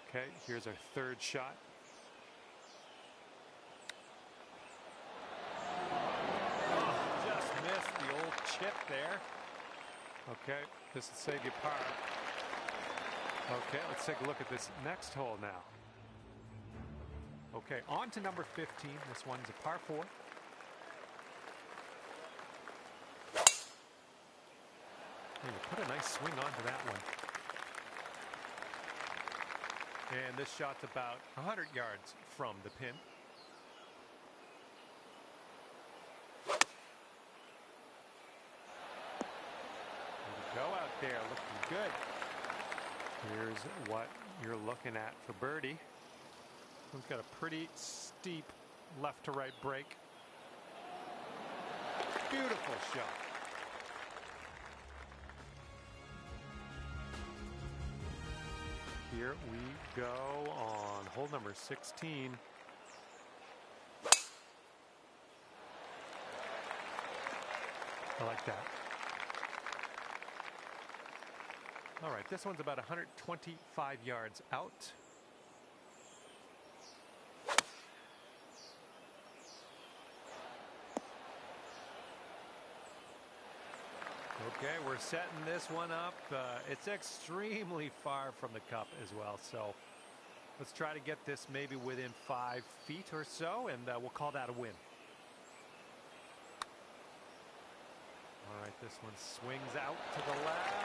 [SPEAKER 1] Okay, here's our third shot. Oh, just missed the old chip there. Okay, this will save you par. Okay, let's take a look at this next hole now. Okay, on to number 15. This one's a par 4. And you put a nice swing onto that one. And this shot's about 100 yards from the pin. Go out there, looking good. Here's what you're looking at for birdie. We've got a pretty steep left to right break. Beautiful shot. Here we go on hole number 16. I like that. All right, this one's about 125 yards out. Okay, we're setting this one up. It's extremely far from the cup as well, so let's try to get this maybe within 5 feet or so, and we'll call that a win. All right, this one swings out to the left.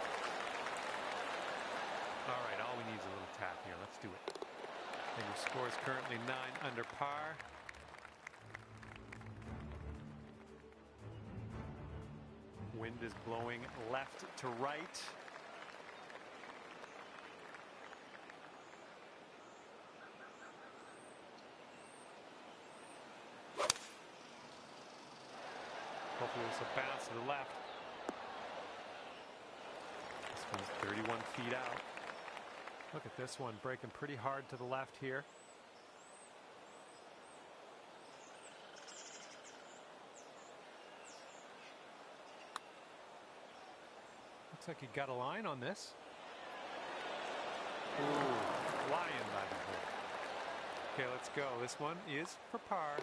[SPEAKER 1] All right, all we need is a little tap here. Let's do it. And your score is currently 9 under par. Wind is blowing left to right. Hopefully this will bounce to the left. This one's 31 feet out. Look at this one breaking pretty hard to the left here. Looks like you got a line on this. Ooh, flying by the hole. Okay, let's go. This one is for par.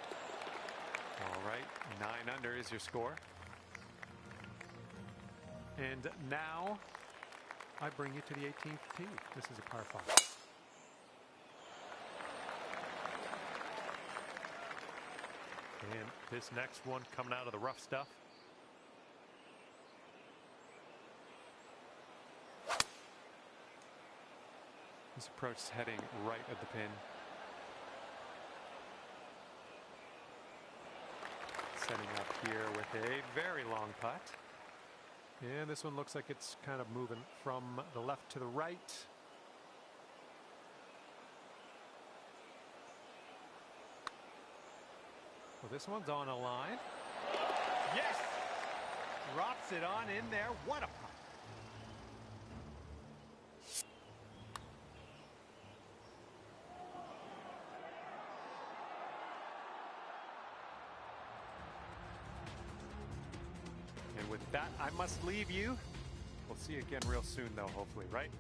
[SPEAKER 1] All right, 9 under is your score. And now I bring you to the 18th tee. This is a par 5. And this next one coming out of the rough stuff. This approach is heading right at the pin. Setting up here with a very long putt. And this one looks like it's kind of moving from the left to the right. Well, this one's on a line. Yes! Drops it on in there. What a putt. And with that, I must leave you. We'll see you again real soon, though, hopefully, right?